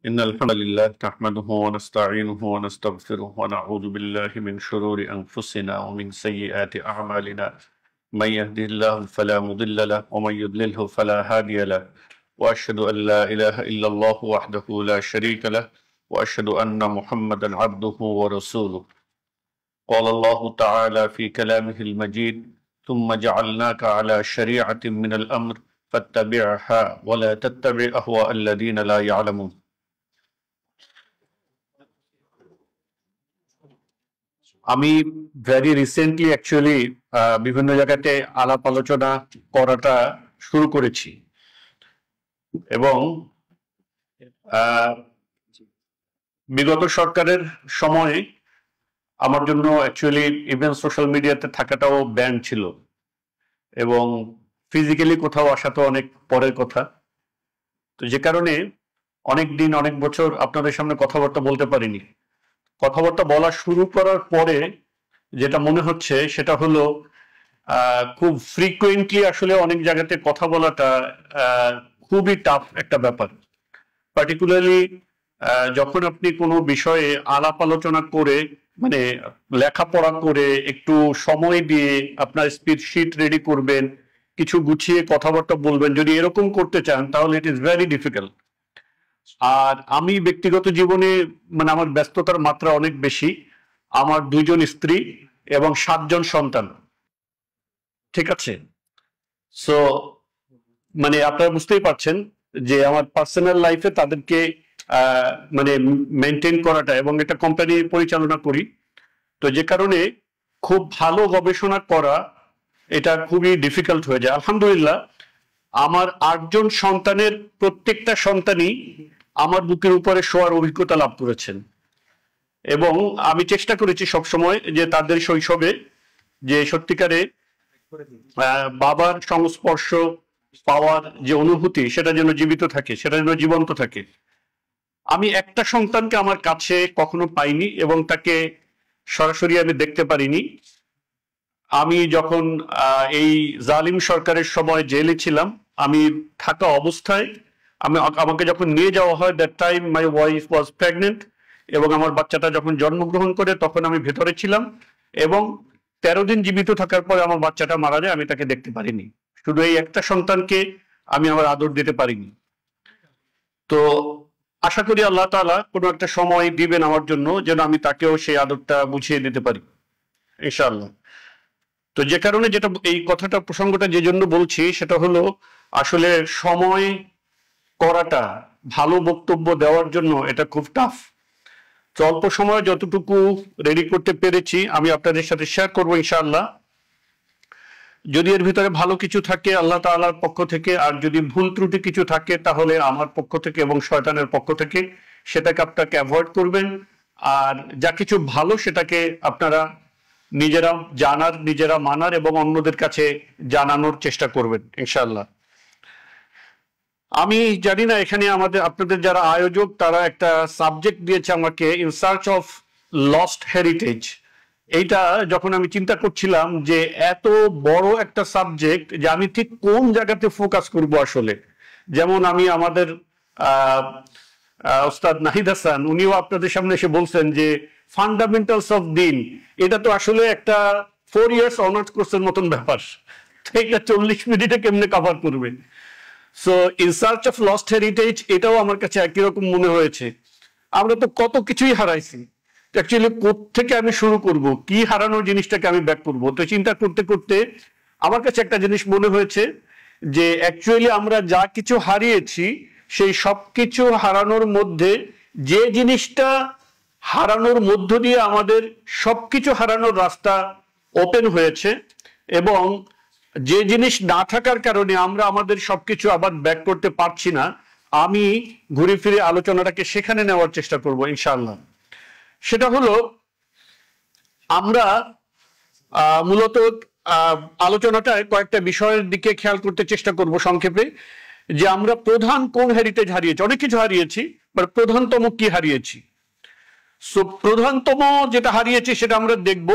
إن الحمد لله نحمده ونستعينه ونستغفره ونعوذ بالله من شرور أنفسنا ومن سيئات أعمالنا من يهده الله فلا مضل له ومن يضلله فلا هادي له وأشهد أن لا إله إلا الله وحده لا شريك له وأشهد أن محمدا عبده ورسوله قال الله تعالى في كلامه المجيد ثم جعلناك على شريعة من الأمر فاتبعها ولا تتبع أهواء الذين لا يعلمون আমি very recently actually বিভিন্ন জায়গাতে আলাপ আলোচনা করাটা শুরু করেছি এবং বিগত সরকারের সময়ে আমার জন্য অ্যাকচুয়ালি ইভেন সোশ্যাল মিডিয়াতে থাকাটাও ব্যান ছিল এবং ফিজিক্যালি কোথাও আসা তো অনেক পরের কথা। তো যে কারণে অনেক দিন অনেক বছর আপনাদের সামনে কথাবার্তা বলতে পারিনি। কথাবার্তা বলা শুরু করার পরে যেটা মনে হচ্ছে সেটা হলো খুব ফ্রিকুয়েন্টলি আসলে অনেক জায়গাতে কথা বলাটা খুবই টাফ একটা ব্যাপার। পার্টিকুলারলি যখন আপনি কোনো বিষয়ে আলাপ আলোচনা করে মানে লেখাপড়া করে একটু সময় দিয়ে আপনার স্পিচ শিট রেডি করবেন, কিছু গুছিয়ে কথাবার্তা বলবেন, যদি এরকম করতে চান তাহলে ইট ইজ ভেরি ডিফিকাল্ট। আর আমি ব্যক্তিগত জীবনে মানে আমার ব্যস্ততার মাত্রা অনেক বেশি। আমার 2 জন স্ত্রী এবং 7 জন সন্তান, ঠিক আছে? সো মানে আপনারা বুঝতেই পারছেন যে আমার পার্সোনাল লাইফে তাদেরকে মানে মেনটেন করাটা, এবং একটা কোম্পানি পরিচালনা করি, তো যে কারণে খুব ভালো গবেষণা করা এটা খুবই ডিফিকাল্ট হয়ে যায়। আলহামদুলিল্লাহ আমার 8 জন সন্তানের প্রত্যেকটা সন্তানই আমার বুকের উপরে শোয়ার অভিজ্ঞতা লাভ করেছেন এবং আমি চেষ্টা করেছি সবসময় যে তাদের শৈশবে যে সত্যিকারে বাবার সংস্পর্শ পাওয়ার যে অনুভূতি সেটা যেন জীবিত থাকে, সেটা যেন জীবন্ত থাকে। আমি একটা সন্তানকে আমার কাছে কখনো পাইনি এবং তাকে সরাসরি আমি দেখতে পারিনি। আমি যখন এই জালিম সরকারের সময় জেলে ছিলাম, আমি থাকা অবস্থায় আমাকে যখন নিয়ে যাওয়া হয়, that time my wife was pregnant, এবং আমার বাচ্চাটা যখন জন্মগ্রহণ করে তখন আমি ভেতরে ছিলাম এবং 13 দিন জীবিত থাকার পরে আমার বাচ্চাটা মারা যায়, আমি তাকে দেখতে পারিনি। শুধু এই একটা সন্তানকে আমি আমার আদর দিতে পারিনি। তো আশা করি আল্লাহ তাআলা কোনো একটা সময় দিবেন আমার জন্য যেন আমি তাকেও সেই আদরটা বুঝিয়ে দিতে পারি ইনশাআল্লাহ। তো যে কারণে যেটা এই কথাটা প্রসঙ্গটা যে জন্য বলছি সেটা হলো আসলে সময় করাটা ভালো বক্তব্য দেওয়ার জন্য এটা খুব টাফ। তো অল্প সময় যতটুকু রেডি করতে পেরেছি আমি আপনাদের সাথে শেয়ার করবো ইনশাআল্লাহ। যদি এর ভিতরে ভালো কিছু থাকে আল্লাহ তাআলার পক্ষ থেকে, আর যদি ভুল ত্রুটি কিছু থাকে তাহলে আমার পক্ষ থেকে এবং শয়তানের পক্ষ থেকে, সেটাকে আপনাকে অ্যাভয়েড করবেন। আর যা কিছু ভালো সেটাকে আপনারা নিজেরা জানার, নিজেরা মানার এবং অন্যদের কাছে জানানোর চেষ্টা করবেন ইনশাআল্লাহ। আমি জানি না এখানে আপনাদের যারা আয়োজক তারা একটা সাবজেক্ট দিয়েছে আমাকে, in search of lost heritage. এইটা যখন আমি চিন্তা করছিলাম যে এত বড় একটা সাবজেক্ট যে আমি ঠিক কোন জায়গাতে ফোকাস করব আসলে, যেমন আমি আমাদের ওস্তাদ নাহিদ হাসান উনিও আপনাদের সামনে এসে বলছেন যে ফান্ডামেন্টালস অফ দিন, এটা তো আসলে একটা 4 ইয়ার্স অনার্স কোর্সের মতন ব্যাপার, তো এটা 40 মিনিটে কেমনে কভার করবে? So in search of lost heritage এটাও আমার কাছে একই রকম মনে হয়েছে। আমরা তো কত কিছুই হারাইছি, অ্যাকচুয়ালি কোত্থেকে আমি শুরু করব, কি হারানোর জিনিসটাকে আমি ব্যাক করব? তো চিন্তা করতে করতে আমার কাছে একটা জিনিস মনে হয়েছে যে অ্যাকচুয়ালি আমরা যা কিছু হারিয়েছি সেই সব কিছু হারানোর মধ্যে যে জিনিসটা হারানোর মধ্য দিয়ে আমাদের সবকিছু হারানোর রাস্তা ওপেন হয়েছে, এবং যে জিনিস না থাকার কারণে আমরা আমাদের সবকিছু আবার ব্যাক করতে পারছি না, আমি ঘুরে ফিরে আলোচনাটাকে সেখানে নেওয়ার চেষ্টা করব ইনশাআল্লাহ। সেটা হলো আমরা মূলত আলোচনাটায় কয়েকটা বিষয়ের দিকে খেয়াল করতে চেষ্টা করব সংক্ষেপে, যে আমরা প্রধান কোন হেরিটেজ হারিয়েছি। অনেক কিছু হারিয়েছি, বাট প্রধানতম কি হারিয়েছি। সো প্রধানতম যেটা হারিয়েছি সেটা আমরা দেখব,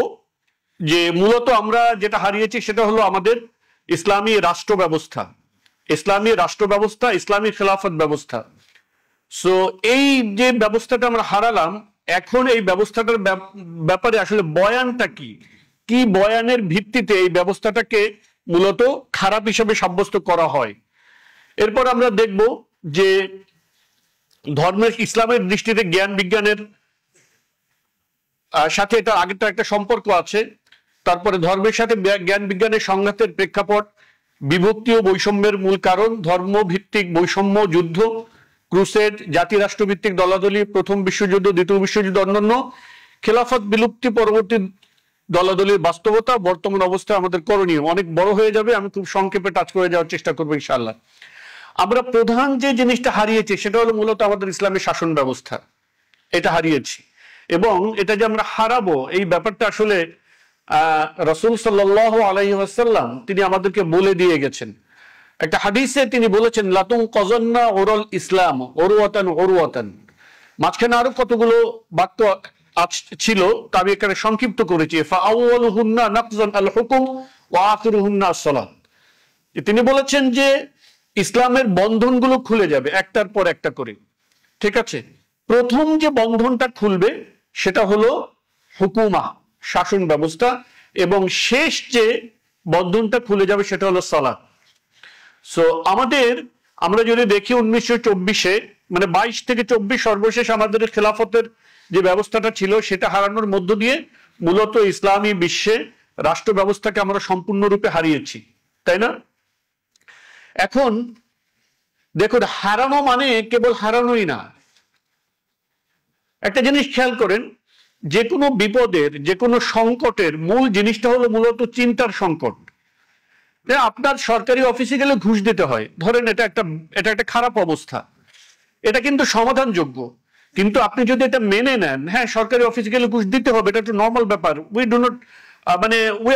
যে মূলত আমরা যেটা হারিয়েছি সেটা হলো আমাদের ইসলামী রাষ্ট্র ব্যবস্থা, ইসলামী খেলাফত ব্যবস্থা। সো এই যে ব্যবস্থাটা আমরা হারালাম, এখন এই ব্যবস্থাটার ব্যাপারে আসলে বয়ানটা কি, কি বয়ানের ভিত্তিতে এই ব্যবস্থাটাকে মূলত খারাপ হিসেবে সাব্যস্ত করা হয়। এরপর আমরা দেখব যে ধর্মের ইসলামের দৃষ্টিতে জ্ঞান বিজ্ঞানের সাথে এটা আগেরটা একটা সম্পর্ক আছে। তারপরে ধর্মের সাথে জ্ঞান বিজ্ঞানের সংঘাতের প্রেক্ষাপট, বিভক্তি ও বৈষম্যের মূল কারণ, ধর্মভিত্তিক বৈষম্য, যুদ্ধ, ক্রুসেড, জাতি রাষ্ট্রভিত্তিক দলাদলি, প্রথম বিশ্বযুদ্ধ, দ্বিতীয় বিশ্বযুদ্ধ, অন্যান্য, খেলাফত বিলুপ্তি পরবর্তী দলাদলির বাস্তবতা, বর্তমান অবস্থায় আমাদের করণীয়। অনেক বড় হয়ে যাবে, আমি খুব সংক্ষেপে টাচ করে যাওয়ার চেষ্টা করবো ইনশাআল্লাহ। আমরা প্রধান যে জিনিসটা হারিয়েছি সেটা হলো মূলত আমাদের ইসলামের শাসন ব্যবস্থা, এটা হারিয়েছি। এবং এটা যে আমরা হারাবো এই ব্যাপারটা আসলে রাসূল সাল্লাল্লাহু আলাইহি ওয়াসাল্লাম তিনি আমাদেরকে বলে দিয়ে গেছেন। একটা হাদিসে তিনি বলেছেন, লাতুন কজন্না ওরল ইসলাম ওরওয়াতান ওরওয়াতান। মাঝখানে আরো কতগুলো বাক্য ছিল, তা আমি এখানে সংক্ষিপ্ত করেছি। ফাআউয়ালুহুন্না নাকজান আল হুকুম ওয়া আখিরুহুন্না আস-সালাত। তিনি বলেছেন যে ইসলামের বন্ধনগুলো খুলে যাবে একটার পর একটা করে, ঠিক আছে। প্রথম যে বন্ধনটা খুলবে সেটা হলো হুকুমা, শাসন ব্যবস্থা, এবং শেষ যে বন্ধনটা খুলে যাবে সেটা হলো সালাত। সো আমরা যদি দেখি 1924-এ মানে 22 থেকে 24 সর্বশেষ আমাদের খেলাফতের যে ব্যবস্থাটা ছিল সেটা হারানোর মধ্য দিয়ে মূলত ইসলামী বিশ্বে রাষ্ট্র ব্যবস্থাকে আমরা সম্পূর্ণরূপে হারিয়েছি, তাই না? এখন দেখুন, হারানো মানে কেবল হারানোই না। একটা জিনিস খেয়াল করেন, যে কোনো বিপদের, যে কোনো সংকটের মূল জিনিসটা হলো মূলত চিন্তার সংকট। আপনার সরকারি অফিসে গেলে ঘুষ দিতে হয়, ধরেন এটা একটা খারাপ অবস্থা, এটা কিন্তু সমাধানযোগ্য। কিন্তু আপনি যদি এটা মেনে নেন, হ্যাঁ সরকারি অফিসে গেলে ঘুষ দিতে হবে, এটা একটা নর্মাল ব্যাপার, উই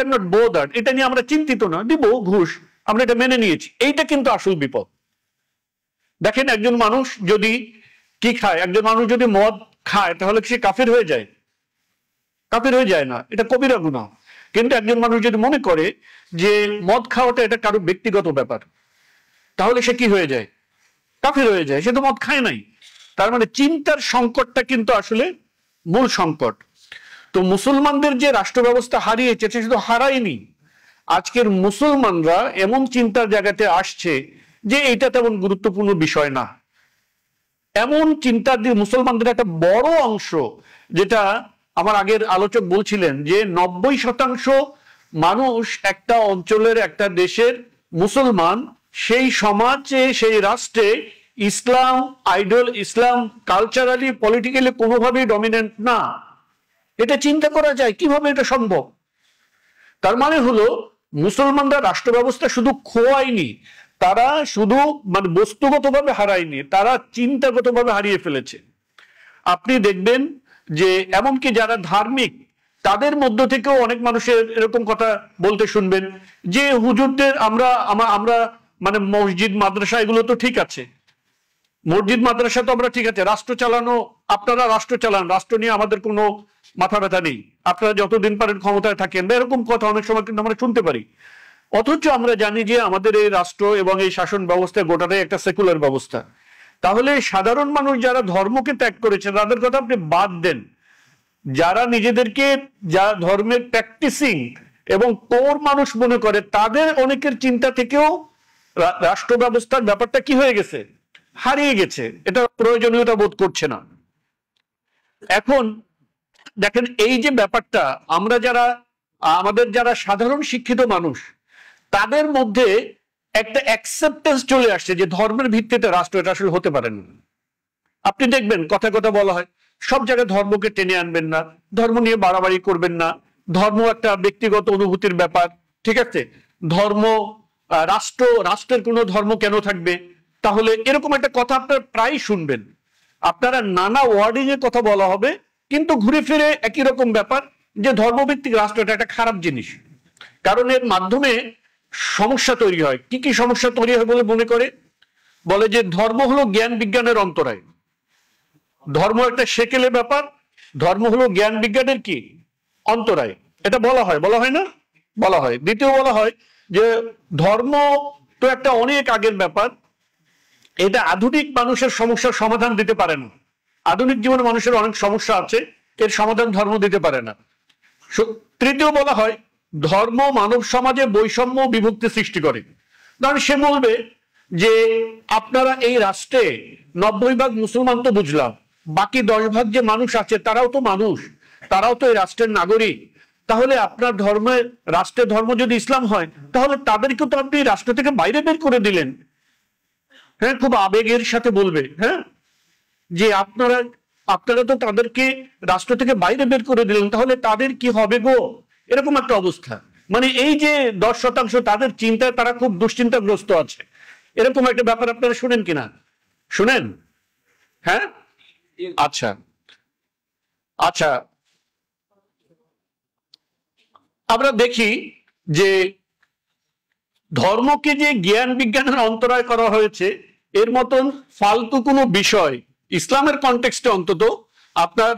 আর নট বোদার্ড, এটা নিয়ে আমরা চিন্তিত না, দিব ঘুষ, আমরা এটা মেনে নিয়েছি, এইটা কিন্তু আসল বিপদ। দেখেন, একজন মানুষ যদি কি খায়, একজন মানুষ যদি মদ খায় তাহলে সে কাফির হয়ে যায়? কাফির হয়ে যায় না, এটা কবিরা গুনাহ। কিন্তু একজন মানুষ যদি মনে করে যে মদ খাওয়াটা এটা কারো ব্যক্তিগত ব্যাপার, তাহলে সে কি হয়ে যায়? কাফির হয়ে যায়, সে তো মদ খায় নাই। তার মানে চিন্তার সংকটটা কিন্তু আসলে মূল সংকট। তো মুসলমানদের যে রাষ্ট্র ব্যবস্থা হারিয়েছে সে শুধু হারায়নি, আজকের মুসলমানরা এমন চিন্তার জায়গাতে আসছে যে এটা তেমন গুরুত্বপূর্ণ বিষয় না। এমন চিন্তার দিয়ে মুসলমানদের একটা বড় অংশ, যেটা আমার আগের আলোচক বলছিলেন যে 90% মানুষ একটা অঞ্চলের, একটা দেশের মুসলমান, সেই সমাজে, সেই রাষ্ট্রে ইসলাম আইডল, ইসলাম কালচারালি, পলিটিক্যালি কোনোভাবেই ডমিনেন্ট না। এটা চিন্তা করা যায় কিভাবে এটা সম্ভব? তার মানে হলো মুসলমানরা রাষ্ট্র ব্যবস্থা শুধু খোয়ায়নি, তারা শুধু বস্তুগতভাবে হারায়নি, তারা চিন্তাগতভাবে হারিয়ে ফেলেছে। আপনি দেখবেন যে এমনকি যারা ধার্মিক তাদের মধ্য থেকেও অনেক মানুষের এরকম কথা বলতে শুনবেন যে হুজুরদের আমরা মসজিদ মাদ্রাসা এগুলো তো ঠিক আছে, মসজিদ মাদ্রাসা তো আমরা ঠিক আছে, রাষ্ট্র চালানো, আপনারা রাষ্ট্র চালান, রাষ্ট্র নিয়ে আমাদের কোনো মাথা ব্যথা নেই, আপনারা যতদিন পারেন ক্ষমতায় থাকেন, এরকম কথা অনেক সময় কিন্তু আমরা শুনতে পারি। অথচ আমরা জানি যে আমাদের এই রাষ্ট্র এবং এই শাসন ব্যবস্থা গোটাটাই একটা সেকুলার ব্যবস্থা। তাহলে সাধারণ মানুষ যারা ধর্মকে ত্যাগ করেছে তাদের কথা আপনি বাদ দেন, যারা নিজেদেরকে যা ধর্মের প্র্যাকটিসিং এবং কোর মানুষ মনে করে, তাদের অনেকের চিন্তা থেকেও রাষ্ট্র ব্যবস্থার ব্যাপারটা কি হয়ে গেছে? হারিয়ে গেছে, এটা প্রয়োজনীয়তা বোধ করছে না। এখন দেখেন, এই যে ব্যাপারটা, আমাদের যারা সাধারণ শিক্ষিত মানুষ, তাদের মধ্যে একটা অ্যাকসেপ্টেন্স চলে আসছে যে ধর্মের ভিত্তিতে রাষ্ট্র এটা আসলে হতে পারে না। আপনি দেখবেন কথা কথা বলা হয় সব জায়গায় ধর্মকে টেনে আনবেন না, ধর্ম নিয়ে বাড়াবাড়ি করবেন না, ধর্ম একটা ব্যক্তিগত অনুভূতির ব্যাপার, ঠিক আছে, ধর্ম রাষ্ট্রের কোনো ধর্ম কেন থাকবে? তাহলে এরকম একটা কথা আপনারা প্রায় শুনবেন, আপনারা নানা ওয়ার্ডিং এর কথা বলা হবে, কিন্তু ঘুরে ফিরে একই রকম ব্যাপার যে ধর্মভিত্তিক রাষ্ট্র এটা একটা খারাপ জিনিস। কারণ এর মাধ্যমে সমস্যা তৈরি হয়। কি কি সমস্যা তৈরি হয় বলে মনে করে? বলে যে ধর্ম হলো জ্ঞান বিজ্ঞানের অন্তরায়, ধর্ম একটা সেকেলে ব্যাপার, ধর্ম হলো জ্ঞান বিজ্ঞানের কি অন্তরায়, এটা বলা হয় না? বলা হয়। দ্বিতীয় বলা হয় যে ধর্ম তো একটা অনেক আগের ব্যাপার, এটা আধুনিক মানুষের সমস্যার সমাধান দিতে পারে না। আধুনিক জীবনে মানুষের অনেক সমস্যা আছে, এর সমাধান ধর্ম দিতে পারে না। তৃতীয় বলা হয় ধর্ম মানব সমাজে বৈষম্য বিভক্তি সৃষ্টি করে। কারণ সে বলবে যে আপনারা এই রাষ্ট্রে 90% মুসলমান তো বুঝলাম, বাকি 10% যে মানুষ আছে তারাও তো মানুষ, তারাও তো এই রাষ্ট্রের নাগরিক। তাহলে আপনার ধর্মের রাষ্ট্রের ধর্ম যদি ইসলাম হয়, তাহলে তাদেরকে তো আপনি রাষ্ট্র থেকে বাইরে বের করে দিলেন। হ্যাঁ, খুব আবেগের সাথে বলবে, হ্যাঁ, যে আপনারা তো তাদেরকে রাষ্ট্র থেকে বাইরে বের করে দিলেন, তাহলে তাদের কি হবে গো, এরকম একটা অবস্থা। মানে এই যে 10% তাদের চিন্তায় তারা খুব দুশ্চিন্তাগ্রস্ত আছে, এরকম একটা ব্যাপার আপনারা শুনেন কিনা? শুনেন? হ্যাঁ, আচ্ছা আচ্ছা। আমরা দেখি যে ধর্মকে যে জ্ঞান বিজ্ঞানের অন্তরায় করা হয়েছে, এর মতন ফালতু কোনো বিষয় ইসলামের কনটেক্সটে অন্তত আপনার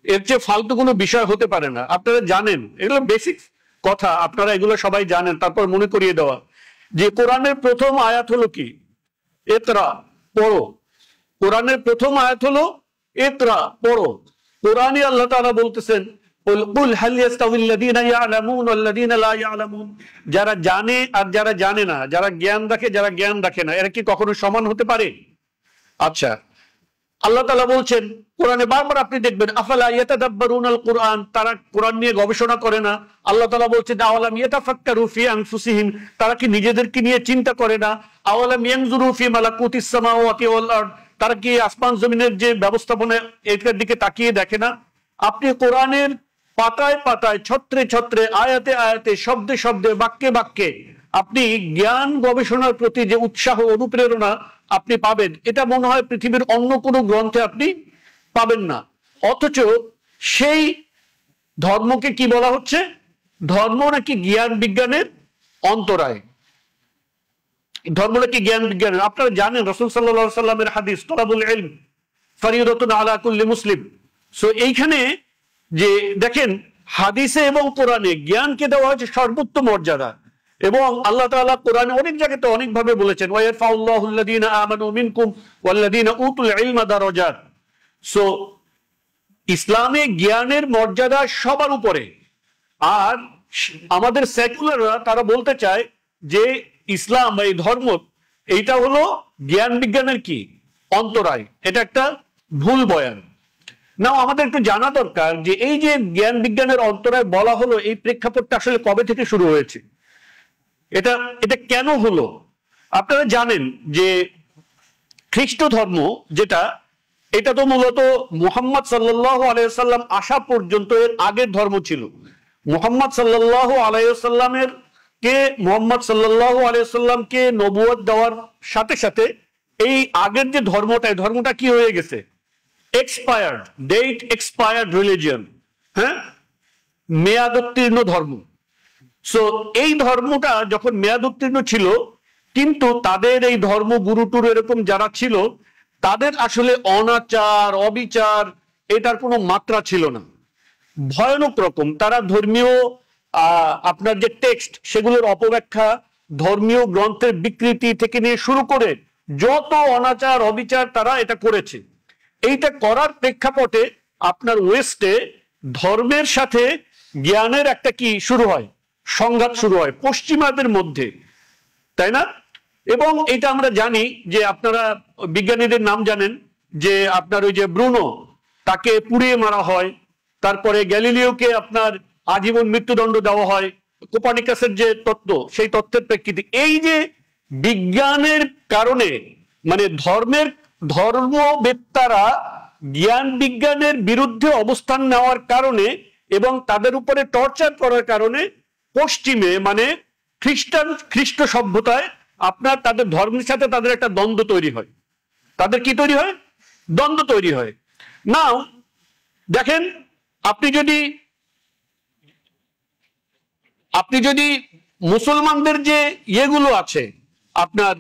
এর চেয়ে ফালতু কোনো বিষয় হতে পারে না। আপনারা জানেন, এগুলো বেসিক কথা, আপনারা এগুলো সবাই জানেন। তারপর মনে করিয়ে দেওয়া যে কোরআনের প্রথম আয়াত হলো কি? ইকরা, পড়ো। কোরআনের প্রথম আয়াত হলো ইকরা, পড়ো। কোরআনে আল্লাহ তাআলা বলতেছেন যারা জানে আর যারা জানে না, যারা জ্ঞান রাখে যারা জ্ঞান রাখে না, এরা কি কখনো সমান হতে পারে? আচ্ছা, আল্লাহ তাআলা বলছেন কোরআনে বারবার আপনি দেখবেন আফালা ইয়াতাদাব্বারুনাল কুরআন, তারা কোরআন নিয়ে গবেষণা করে না। আল্লাহ তাআলা বলছেন আওয়ালাম ইয়াতাফাক্কারু ফি আনফুসিহিম, তারা কি নিজেদেরকে নিয়ে চিন্তা করে না? আওয়ালাম ইয়ানজুরু ফি মালাকুতিস সামাওয়াতি ওয়াল আরদ, তারা কি আসমান জমিনের যে ব্যবস্থাপনা এটার দিকে তাকিয়ে দেখে না? আপনি কোরআনের পাতায় পাতায়, ছত্রে ছত্রে, আয়াতে আয়াতে, শব্দে শব্দে, বাক্যে বাক্যে আপনি জ্ঞান গবেষণার প্রতি যে উৎসাহ অনুপ্রেরণা আপনি পাবেন, এটা মনে হয় পৃথিবীর অন্য কোনো গ্রন্থে আপনি পাবেন না। অথচ সেই ধর্মকে কি বলা হচ্ছে? ধর্ম নাকি জ্ঞান বিজ্ঞানের অন্তরায়। ধর্ম নাকি জ্ঞান বিজ্ঞানের। আপনারা জানেন রাসূল সাল্লাল্লাহু আলাইহি সাল্লামের হাদিস তলাবুল ইলম ফরিদাতুন আলা কুল্লি মুসলিম। সো এইখানে যে দেখেন হাদিসে এবং কোরআনে জ্ঞানকে দেওয়া হয়েছে সর্বোচ্চ মর্যাদা। এবং আল্লাহ তাআলা কোরআনে অনেক জায়গাতে অনেকভাবে বলেছেন ওয়ায়ারফাউল্লাহুল্লাযীনা আমানু মিনকুম ওয়াল্লাযীনা উতুল ইলমা দারাজাত। সো ইসলামে জ্ঞানের মর্যাদা সবার উপরে। আর আমাদের সেকুলাররা তারা বলতে চায় যে ইসলাম এই ধর্ম এইটা হলো জ্ঞান বিজ্ঞানের কি অন্তরায়। এটা একটা ভুল বয়ান। না, আমাদের একটু জানা দরকার যে এই যে জ্ঞান বিজ্ঞানের অন্তরায় বলা হলো, এই প্রেক্ষাপটটা আসলে কবে থেকে শুরু হয়েছে, এটা কেন হলো? আপনারা জানেন যে খ্রিস্ট ধর্ম যেটা, এটা তো মূলত মুহাম্মদ সাল্লাল্লাহু আলাইহি ওয়াসাল্লাম আসা পর্যন্ত এর আগের ধর্ম ছিল। মুহাম্মদ সাল্লাল্লাহু আলাইহি ওয়াসাল্লামের মুহাম্মদ সাল্লাল্লাহু আলাইহি ওয়াসাল্লামকে নবুয়ত দেওয়ার সাথে সাথে এই আগের যে ধর্মটা কি হয়ে গেছে? এক্সপায়ার্ড, ডেট এক্সপায়ার্ড রিলিজিয়ন, হ্যাঁ, মেয়াদোত্তীর্ণ ধর্ম। সো এই ধর্মটা যখন মেয়াদোত্তীর্ণ ছিল, কিন্তু তাদের এই ধর্ম গুরুটুরু এরকম যারা ছিল, তাদের আসলে অনাচার অবিচার এটার কোনো মাত্রা ছিল না, ভয়ানক রকম। তারা ধর্মীয় আপনার যে টেক্সট সেগুলোর অপব্যাখ্যা, ধর্মীয় গ্রন্থের বিকৃতি থেকে নিয়ে শুরু করে যত অনাচার অবিচার তারা এটা করেছে। এইটা করার প্রেক্ষাপটে আপনার ওয়েস্টে ধর্মের সাথে জ্ঞানের একটা কি শুরু হয়, সংঘাত শুরু হয় পশ্চিমাদের মধ্যে, তাই না? এবং এটা আমরা জানি যে আপনারা বিজ্ঞানীদের নাম জানেন যে আপনার ওই যে ব্রুনো, তাকে পুড়িয়ে মারা হয়। তারপরে গ্যালিলিওকে আপনার আজীবন মৃত্যুদণ্ড দেওয়া হয়। কোপার্নিকাসের যে তত্ত্ব, সেই তত্ত্বের প্রেক্ষিতে এই যে বিজ্ঞানের কারণে, মানে ধর্মবেত্তারা জ্ঞান বিজ্ঞানের বিরুদ্ধে অবস্থান নেওয়ার কারণে এবং তাদের উপরে টর্চার করার কারণে পশ্চিমে মানে খ্রিস্ট সভ্যতায় আপনার তাদের ধর্মের সাথে তাদের একটা দ্বন্দ্ব তৈরি হয়। তাদের কি তৈরি হয়? দ্বন্দ্ব তৈরি হয়। নাও দেখেন, আপনি যদি মুসলমানদের যে ইয়েগুলো আছে, আপনার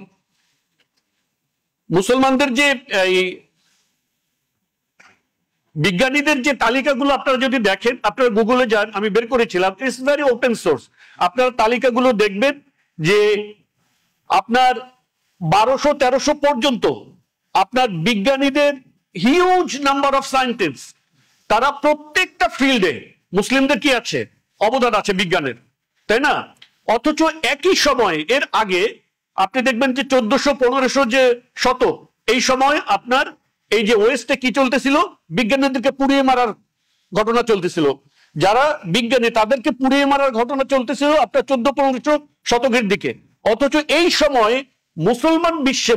মুসলমানদের যে বিজ্ঞানীদের যে তালিকাগুলো আপনারা যদি দেখেন, আপনারা গুগলে যান, আমি বের করেছিলাম, ইটস ভেরি ওপেন সোর্স। আপনারা তালিকাগুলো দেখবেন যে আপনার 1200-1300 পর্যন্ত আপনার বিজ্ঞানীদের হিউজ নাম্বার অফ সায়েন্টিস্ট, তারা প্রত্যেকটা ফিল্ডে মুসলিমদের কি আছে, অবদান আছে বিজ্ঞানের, তাই না? অথচ একই সময়ে এর আগে আপনি দেখবেন যে 1400-1500 যে শতক, এই সময় আপনার এই যে ওয়েস্টে কি চলতেছিল, বিজ্ঞানীদেরকে পুড়িয়ে মারার ঘটনা চলতেছিল। যারা বিজ্ঞানী তাদেরকে পুড়িয়ে মারার ঘটনা চলতেছিল আপনার 1400-1500 শতকের দিকে। অথচ এই সময়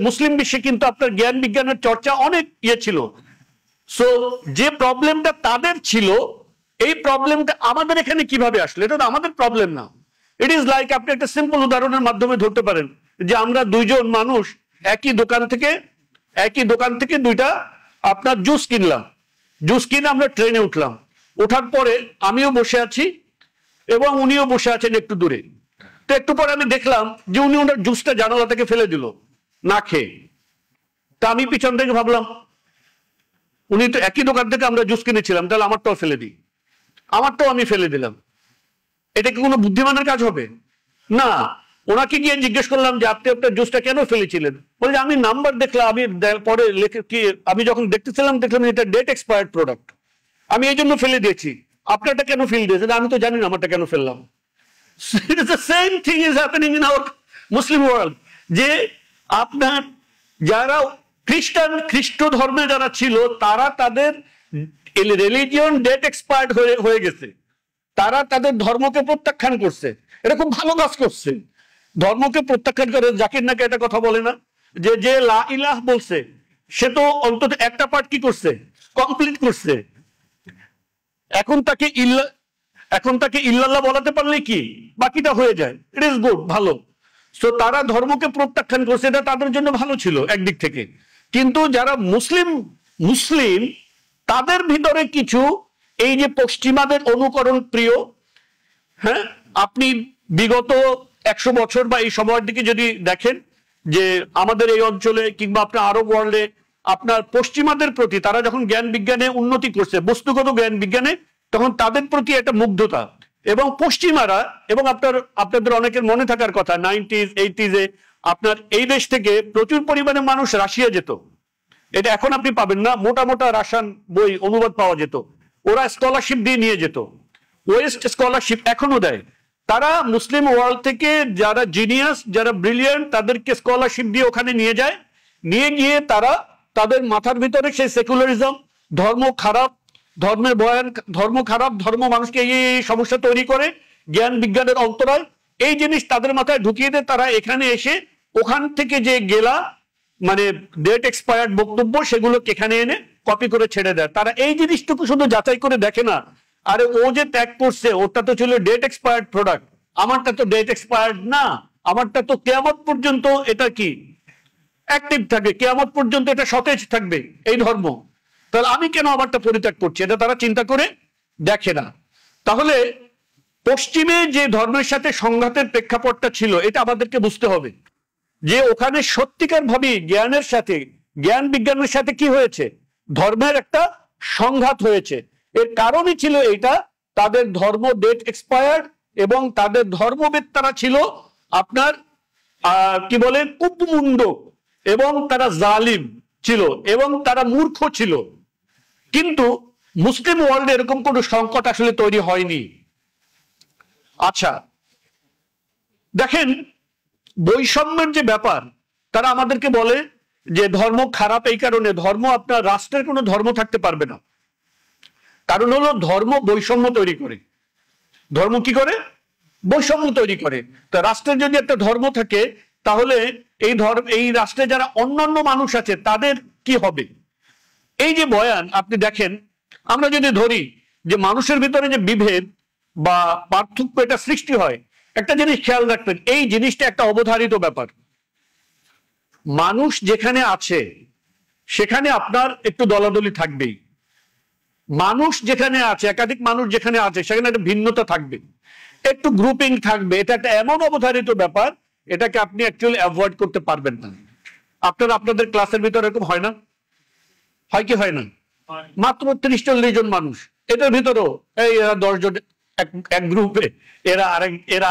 মুসলিম বিশ্বে কিন্তু আপনার জ্ঞান বিজ্ঞানের চর্চা অনেক ছিল। সো যে প্রবলেমটা তাদের ছিল, এই প্রবলেমটা আমাদের এখানে কিভাবে আসলো? এটা তো আমাদের প্রবলেম না। ইট ইজ লাইক, আপনি একটা সিম্পল উদাহরণের মাধ্যমে ধরতে পারেন যে আমরা দুইজন মানুষ একই দোকান থেকে দুইটা আপনার জুস কিনলাম। জুস কিনে আমরা ট্রেনে উঠলাম। ওঠার পরে আমিও বসে আছি এবং উনিও বসে আছেন একটু দূরে। তো একটু পরে আমি দেখলাম যে উনি ওনার জুসটা জানালা থেকে ফেলে দিল না খেয়ে। তা আমি পিছন থেকে ভাবলাম, উনি তো একই দোকান থেকে আমরা জুস কিনেছিলাম, তাহলে আমারটাও ফেলে দিই। আমারটাও আমি ফেলে দিলাম। এটা কি কোনো বুদ্ধিমানের কাজ হবে? না। ওনাকে গিয়ে জিজ্ঞেস করলাম যে আপনি আপনার জুসটা কেন ফেলেছিলেন? বলে আমি নাম্বার দেখলাম, পরে আমি যখন দেখলাম এটা ডেট এক্সপায়ার্ড প্রোডাক্ট, আমি এই জন্য ফেলে দিয়েছি। আপনারটা কেন ফেলে দিয়েছেন? আমি তো জানি না আমারটা কেন ফেললাম। It is the same thing is happening in our Muslim world. যে আপনার যারা খ্রিস্ট ধর্মে যারা ছিল, তারা তাদের রিলিজিয়ন ডেট এক্সপায়ার্ড হয়ে গেছে, তারা তাদের ধর্মকে প্রত্যাখ্যান করছে। এটা খুব ভালো কাজ করছে, ধর্মকে প্রত্যাখ্যান করে। জাকির নাকি একটা কথা বলে না, যে লা ইলাহ বলছে সে তো অন্তত একটা পার্ট কি করছে, কমপ্লিট করছে। এখন তাকে ইল্লাল্লাহ বলাতে পারলে কি বাকিটা হয়ে যায়। ইট ইজ গুড, ভালো। সো তারা ধর্মকে প্রত্যাখ্যান করছে, এটা তাদের জন্য ভালো ছিল একদিক থেকে। কিন্তু যারা মুসলিম তাদের ভিতরে কিছু এই যে পশ্চিমাদের অনুকরণ প্রিয়, হ্যাঁ, আপনি বিগত 100 বছর বা এই সময়ের দিকে যদি দেখেন যে আমাদের এই অঞ্চলে কিংবা আপনার আরব ওয়ার্ল্ডে আপনার পশ্চিমাদের প্রতি, তারা যখন জ্ঞান বিজ্ঞানে উন্নতি করছে, বস্তুগত জ্ঞান বিজ্ঞানে, তখন তাদের প্রতি একটা মুগ্ধতা। এবং পশ্চিমারা, এবং আপনাদের অনেকের মনে থাকার কথা 90s 80s আপনার এই দেশ থেকে প্রচুর পরিমাণে মানুষ রাশিয়া যেত। এটা এখন আপনি পাবেন না, মোটা মোটা রাশিয়ান বই অনুবাদ পাওয়া যেত। ওরা স্কলারশিপ দিয়ে নিয়ে যেত, ওয়েস্ট স্কলারশিপ এখনো দেয়। তারা মুসলিম ওয়ার্ল্ড থেকে যারা জিনিয়াস, যারা ব্রিলিয়ান্ট, তাদেরকে স্কলারশিপ দিয়ে ওখানে নিয়ে যায়। নিয়ে গিয়ে তারা তাদের মাথার ভিতরে সেই সেকুলারিজম, ধর্ম খারাপ, ধর্মের বয়ান, ধর্ম খারাপ, ধর্ম মানুষকে এই সমস্যা তৈরি করে, জ্ঞান বিজ্ঞানের অন্তরায়, এই জিনিস তাদের মাথায় ঢুকিয়ে দেয়। তারা এখানে এসে ওখান থেকে যে গেলা মানে ডেট এক্সপায়ার্ড বক্তব্য, সেগুলোকে এখানে এনে কপি করে ছেড়ে দেয়। তারা এই জিনিসটুকু শুধু যাচাই করে দেখে না, আরে ও যে ত্যাগ করছে ওটা তো ছিল ডেট এক্সপায়ার্ড প্রোডাক্ট, আমারটা তো ডেট এক্সপায়ার্ড না, আমারটা তো কিয়ামত পর্যন্ত এটা কি অ্যাক্টিভ থাকবে, কিয়ামত পর্যন্ত এটা সতেজ থাকবে এই ধর্ম, তাহলে আমি কেন আমারটা পরিত্যাগ করছি? এটা তারা চিন্তা করে দেখে না। তাহলে পশ্চিমে যে ধর্মের সাথে সংঘাতের প্রেক্ষাপটটা ছিল, এটা আমাদেরকে বুঝতে হবে যে ওখানে সত্যিকার ভাবে জ্ঞানের সাথে, জ্ঞান বিজ্ঞানের সাথে কি হয়েছে, ধর্মের একটা সংঘাত হয়েছে। এর কারণই ছিল এটা, তাদের ধর্ম ডেট এক্সপায়ার্ড, এবং তাদের ধর্মবেত্তারা ছিল আপনার কি বলে কুপমুন্ড, এবং তারা জালিম ছিল, এবং তারা মূর্খ ছিল। কিন্তু মুসলিম ওয়ার্ল্ডে এরকম কোন সংকট আসলে তৈরি হয়নি। আচ্ছা দেখেন, বৈষম্যের যে ব্যাপার, তারা আমাদেরকে বলে যে ধর্ম খারাপ এই কারণে, ধর্ম আপনার রাষ্ট্রের কোনো ধর্ম থাকতে পারবে না। কারণ হলো ধর্ম বৈষম্য তৈরি করে। ধর্ম কি করে? বৈষম্য তৈরি করে। তো রাষ্ট্রের যদি একটা ধর্ম থাকে, তাহলে এই রাষ্ট্রে যারা অন্যান্য মানুষ আছে তাদের কি হবে? এই যে বয়ান আপনি দেখেন, আমরা যদি ধরি যে মানুষের ভিতরে যে বিভেদ বা পার্থক্য এটা সৃষ্টি হয়, একটা জিনিস খেয়াল রাখবেন, এই জিনিসটা একটা অবধারিত ব্যাপার। মানুষ যেখানে আছে সেখানে আপনার একটু দলাদলি থাকবেই। মানুষ যেখানে আছে, একাধিক মানুষ যেখানে আছে, সেখানে একটা ভিন্নতা থাকবে, একটু গ্রুপিং থাকবে। এটা একটা এমন অবধারিত ব্যাপার, এটাকে আপনি অ্যাকচুয়ালি অ্যাভয়েড করতে পারবেন না। আপনাদের ক্লাসের ভিতরে এরকম হয় না? হয় কি হয় না? মাত্র 30-40 জন মানুষ, এটার ভিতরেও এই 10 জন এক গ্রুপে, এরা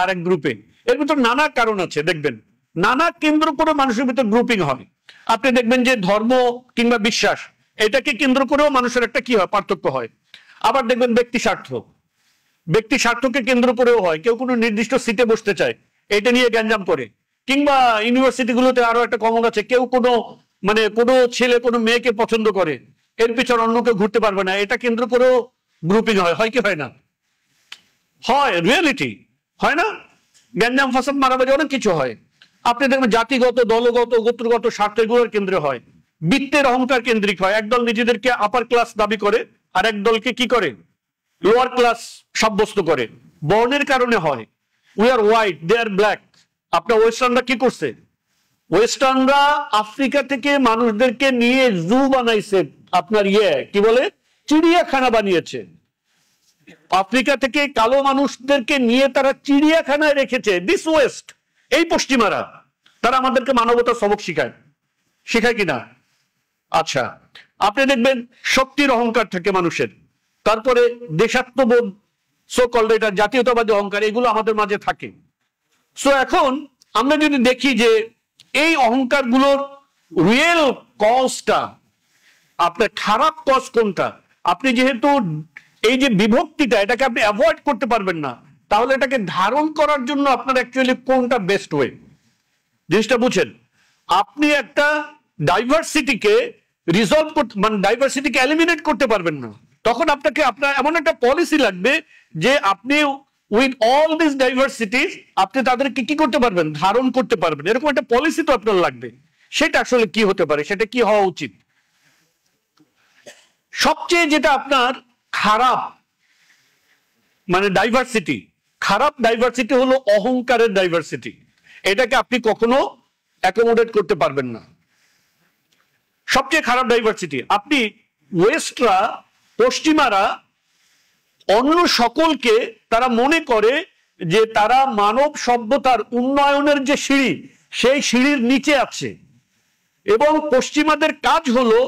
আরেক গ্রুপে। এর ভিতর নানা কারণ আছে দেখবেন। নানা কেন্দ্র করে মানুষের ভিতরে গ্রুপিং হয়। আপনি দেখবেন যে ধর্ম কিংবা বিশ্বাস এটাকে কেন্দ্র করেও মানুষের একটা কি হয়, পার্থক্য হয়। আবার দেখবেন ব্যক্তি স্বার্থকে কেন্দ্র করেও হয়। কেউ কোনো নির্দিষ্ট সিটে বসতে চায়, এটা নিয়ে গ্যাঞ্জাম করে। কিংবা ইউনিভার্সিটিগুলোতে আরো একটা কমন আছে, কেউ কোনো ছেলে কোনো মেয়েকে পছন্দ করে, এর পিছনে অন্য কেউ ঘুরতে পারবে না, এটা কেন্দ্র করেও গ্রুপিং হয় কি হয় না? হয়, রিয়েলিটি হয় না? গ্যাঞ্জাম ফাসাদ মারামারি অনেক কিছু হয়। আপনি দেখবেন জাতিগত, দলগত, গোত্রগত স্বার্থ এগুলোর কেন্দ্রে হয়। বৃত্তের অহংকার কেন্দ্রিক হয়। একদল নিজেদেরকে আপার ক্লাস দাবি করে আর এক দলকে কি করে, লোয়ার ক্লাস সাব্যস্ত করে। বর্ণের কারণে হয়। We are white, they are black. আপনার ওয়েস্টার্নরা কি করছে? ওয়েস্টার্নরা আফ্রিকা থেকে মানুষদেরকে নিয়ে জু বানাইছে, আপনার কি বলে, চিড়িয়াখানা বানিয়েছে। আফ্রিকা থেকে কালো মানুষদেরকে নিয়ে তারা চিড়িয়াখানায় রেখেছে। দিস ওয়েস্ট, এই পশ্চিমারা, তারা আমাদেরকে মানবতার সবক শিখায় কিনা? আচ্ছা, আপনি দেখবেন শক্তির অহংকার থাকে মানুষের, তারপরে দেশাত্মবোধ, সো কল্ড এটা জাতীয়তাবাদী অহংকার, এগুলো আমাদের মাঝে থাকে। সো এখন আমরা যদি দেখি যে এই অহংকার গুলোর রিয়েল কজটা, আপনার খারাপ কজ কোনটা, আপনি যেহেতু এই যে বিভক্তিটা, এটাকে আপনি অ্যাভয়েড করতে পারবেন না, তাহলে এটাকে ধারণ করার জন্য আপনার অ্যাকচুয়ালি কোনটা বেস্ট ওয়ে, জিনিসটা বুঝেন। আপনি একটা ডাইভার্সিটিকে রিজলভ করতে, ডাইভার্সিটিকে এলিমিনেট করতে পারবেন না। তখন আপনার এমন একটা পলিসি লাগবে যে আপনি উইথ অল দিস ডাইভার্সিটিস আপনি তাদেরকে কি করতে পারবেন, ধারণ করতে পারবেন। এরকম একটা পলিসি তো আপনার লাগবে। সেটা আসলে কি হতে পারে, সেটা কি হওয়া উচিত? সবচেয়ে যেটা আপনার খারাপ ডাইভার্সিটি, খারাপ ডাইভার্সিটি হলো অহংকারের ডাইভার্সিটি। এটাকে আপনি কখনো অ্যাকোমোডেট করতে পারবেন না। সবচেয়ে খারাপ ডাইভার্সিটি, আপনি ওয়েস্টরা, পশ্চিমারা অন্য সকলকে তারা মনে করে যে তারা মানব সভ্যতার উন্নয়নের যে সিঁড়ি, সেই সিঁড়ির নিচে আছে, এবং পশ্চিমাদের কাজ হলো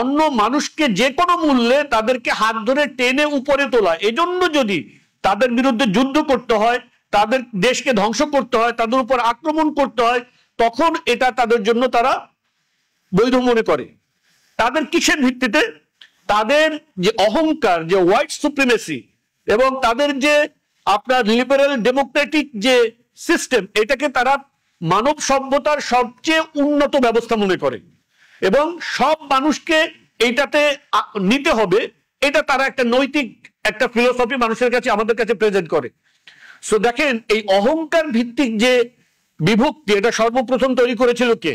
অন্য মানুষকে যে কোনো মূল্যে তাদেরকে হাত ধরে টেনে উপরে তোলা। এজন্য যদি তাদের বিরুদ্ধে যুদ্ধ করতে হয়, তাদের দেশকে ধ্বংস করতে হয়, তাদের উপর আক্রমণ করতে হয়, তখন এটা তাদের জন্য তারা বৈধ মনে করে। তাদের কিসের ভিত্তিতে? তাদের যে অহংকার, যে হোয়াইট সুপ্রিমেসি, এবং তাদের যে আপনার লিবারেল ডেমোক্রেটিক যে সিস্টেম, এটাকে তারা মানব সভ্যতার সবচেয়ে উন্নত ব্যবস্থা মনে করে, এবং সব মানুষকে এইটাতে নিতে হবে, এটা তারা একটা নৈতিক একটা ফিলোসফি মানুষের কাছে, আমাদের কাছে প্রেজেন্ট করে। সো দেখেন, এই অহংকার ভিত্তিক যে বিভক্তি, এটা সর্বপ্রথম তৈরি করেছিল কে?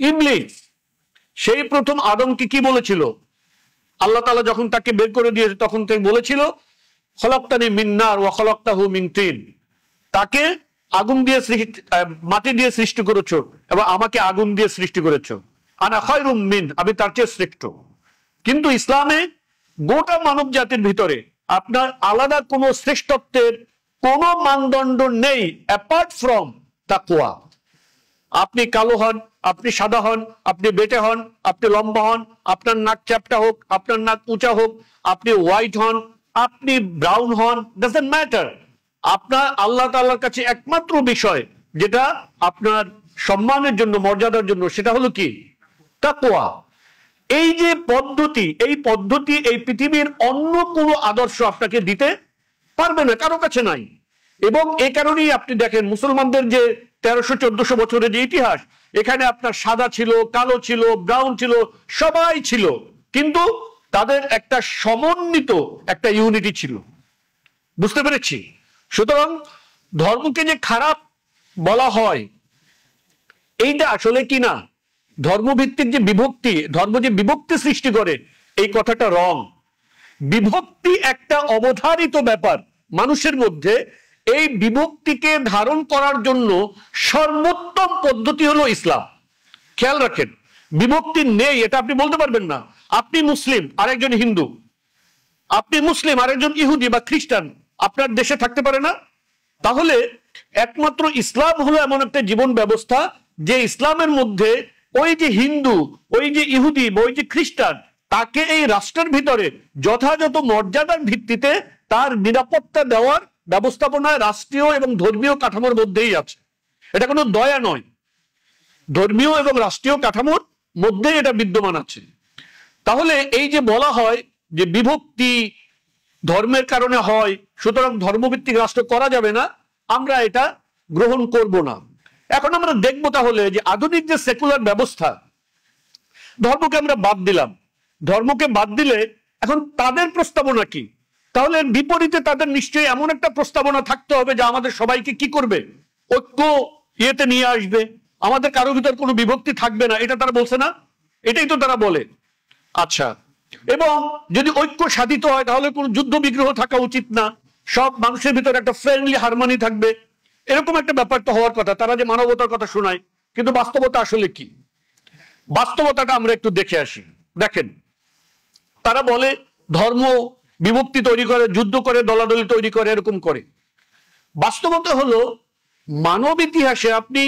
ইবলিস। সেই প্রথম আদমকে কি বলেছিল? আল্লাহ তাআলা যখন তাকে বের করে দিয়েছে, তখন তিনি বলেছিল খলাকতানি মিন নার ওয়া খলাকতাহু মিন তিন। তাকে আগুন দিয়ে মাটি দিয়ে সৃষ্টি করেছো, এবং আমাকে আগুন দিয়ে সৃষ্টি করেছো। আনা খায়রুম মিন, আমি তার চেয়ে শ্রেষ্ঠ। কিন্তু ইসলামে গোটা মানব জাতির ভিতরে আপনার আলাদা কোনো শ্রেষ্ঠত্বের কোনো মানদণ্ড নেই অ্যাপার্ট ফ্রম তাকওয়া। আপনি কালো হন, আপনি সাদা হন, আপনি বেটে হন, আপনি লম্বা হন, আপনার নাক চ্যাপ্টা হোক, আপনার নাক উঁচা হোক, আপনি হোয়াইট হন, আপনি ব্রাউন হন, ডাজন্ট ম্যাটার। আপনার আল্লাহ তাআলার কাছে একমাত্র বিষয় যেটা আপনার সম্মানের জন্য, মর্যাদার জন্য, সেটা হলো কি? তাকওয়া। এই যে পদ্ধতি, এই পৃথিবীর অন্য কোনো আদর্শ আপনাকে দিতে পারবে না, কারো কাছে নাই। এবং এই কারণেই আপনি দেখেন মুসলমানদের যে 1300-1400 বছরের যে ইতিহাস, এখানে আপনার সাদা ছিল, কালো ছিল, ব্রাউন ছিল, সবাই ছিল, কিন্তু তাদের একটা সমন্বিত একটা ইউনিটি ছিল। বুঝতে পেরেছি? সুতরাং ধর্মকে যে খারাপ বলা হয়, এইটা আসলে কি না, ধর্মভিত্তিক যে বিভক্তি, ধর্ম যে বিভক্তি সৃষ্টি করে, এই কথাটা রং। বিভক্তি একটা অবধারিত ব্যাপার মানুষের মধ্যে। এই বিভক্তিকে ধারণ করার জন্য সর্বোত্তম পদ্ধতি হলো ইসলাম। খেয়াল রাখেন, বিভক্তি নেই এটা আপনি বলতে পারবেন না। আপনি মুসলিম, আরেকজন হিন্দু, আপনি মুসলিম, আরেকজন ইহুদি বা খ্রিস্টান আপনার দেশে থাকতে পারে না। তাহলে একমাত্র ইসলাম হলো এমন একটা জীবন ব্যবস্থা, যে ইসলামের মধ্যে ওই যে হিন্দু, ওই যে ইহুদি, ওই যে খ্রিস্টান, তাকে এই রাষ্ট্রের ভিতরে যথাযথ মর্যাদার ভিত্তিতে তার নিরাপত্তা দেওয়ার ব্যবস্থাপনায় রাষ্ট্রীয় এবং ধর্মীয় কাঠামোর মধ্যেই আছে। এটা কোনো দয়া নয়, ধর্মীয় এবং রাষ্ট্রীয় কাঠামোর মধ্যে এটা বিদ্যমান আছে। তাহলে এই যে বলা হয় যে বিভক্তি ধর্মের কারণে হয়, সুতরাং ধর্মভিত্তিক রাষ্ট্র করা যাবে না, আমরা এটা গ্রহণ করব না। এখন আমরা দেখবো তাহলে যে আধুনিক যে সেকুলার ব্যবস্থা, ধর্মকে আমরা বাদ দিলাম, ধর্মকে বাদ দিলে এখন তাদের প্রস্তাবনা কি? তাহলে বিপরীতে তাদের নিশ্চয়ই এমন একটা প্রস্তাবনা থাকতে হবে যা আমাদের সবাইকে কি করবে, ঐক্য ইয়েতে নিয়ে আসবে, আমাদের কারো ভিতর কোনো বিভক্তি থাকবে না, এটা তারা বলছে না? এটাই তো তারা বলে। আচ্ছা, এবং যদি ঐক্য সাধিত হয় তাহলে কোনো যুদ্ধ বিগ্রহ থাকা উচিত না, সব মানুষের ভিতরে একটা ফ্রেন্ডলি হারমোনি থাকবে, এরকম একটা ব্যাপার তো হওয়ার কথা। তারা যে মানবতার কথা শোনায়, কিন্তু বাস্তবতা আসলে কি? বাস্তবতাটা আমরা একটু দেখে আসি। দেখেন, তারা বলে ধর্ম বিভক্তি তৈরি করে, যুদ্ধ করে, দলাদলি তৈরি করে, এরকম করে। বাস্তবতা হলো মানব ইতিহাসে, আপনি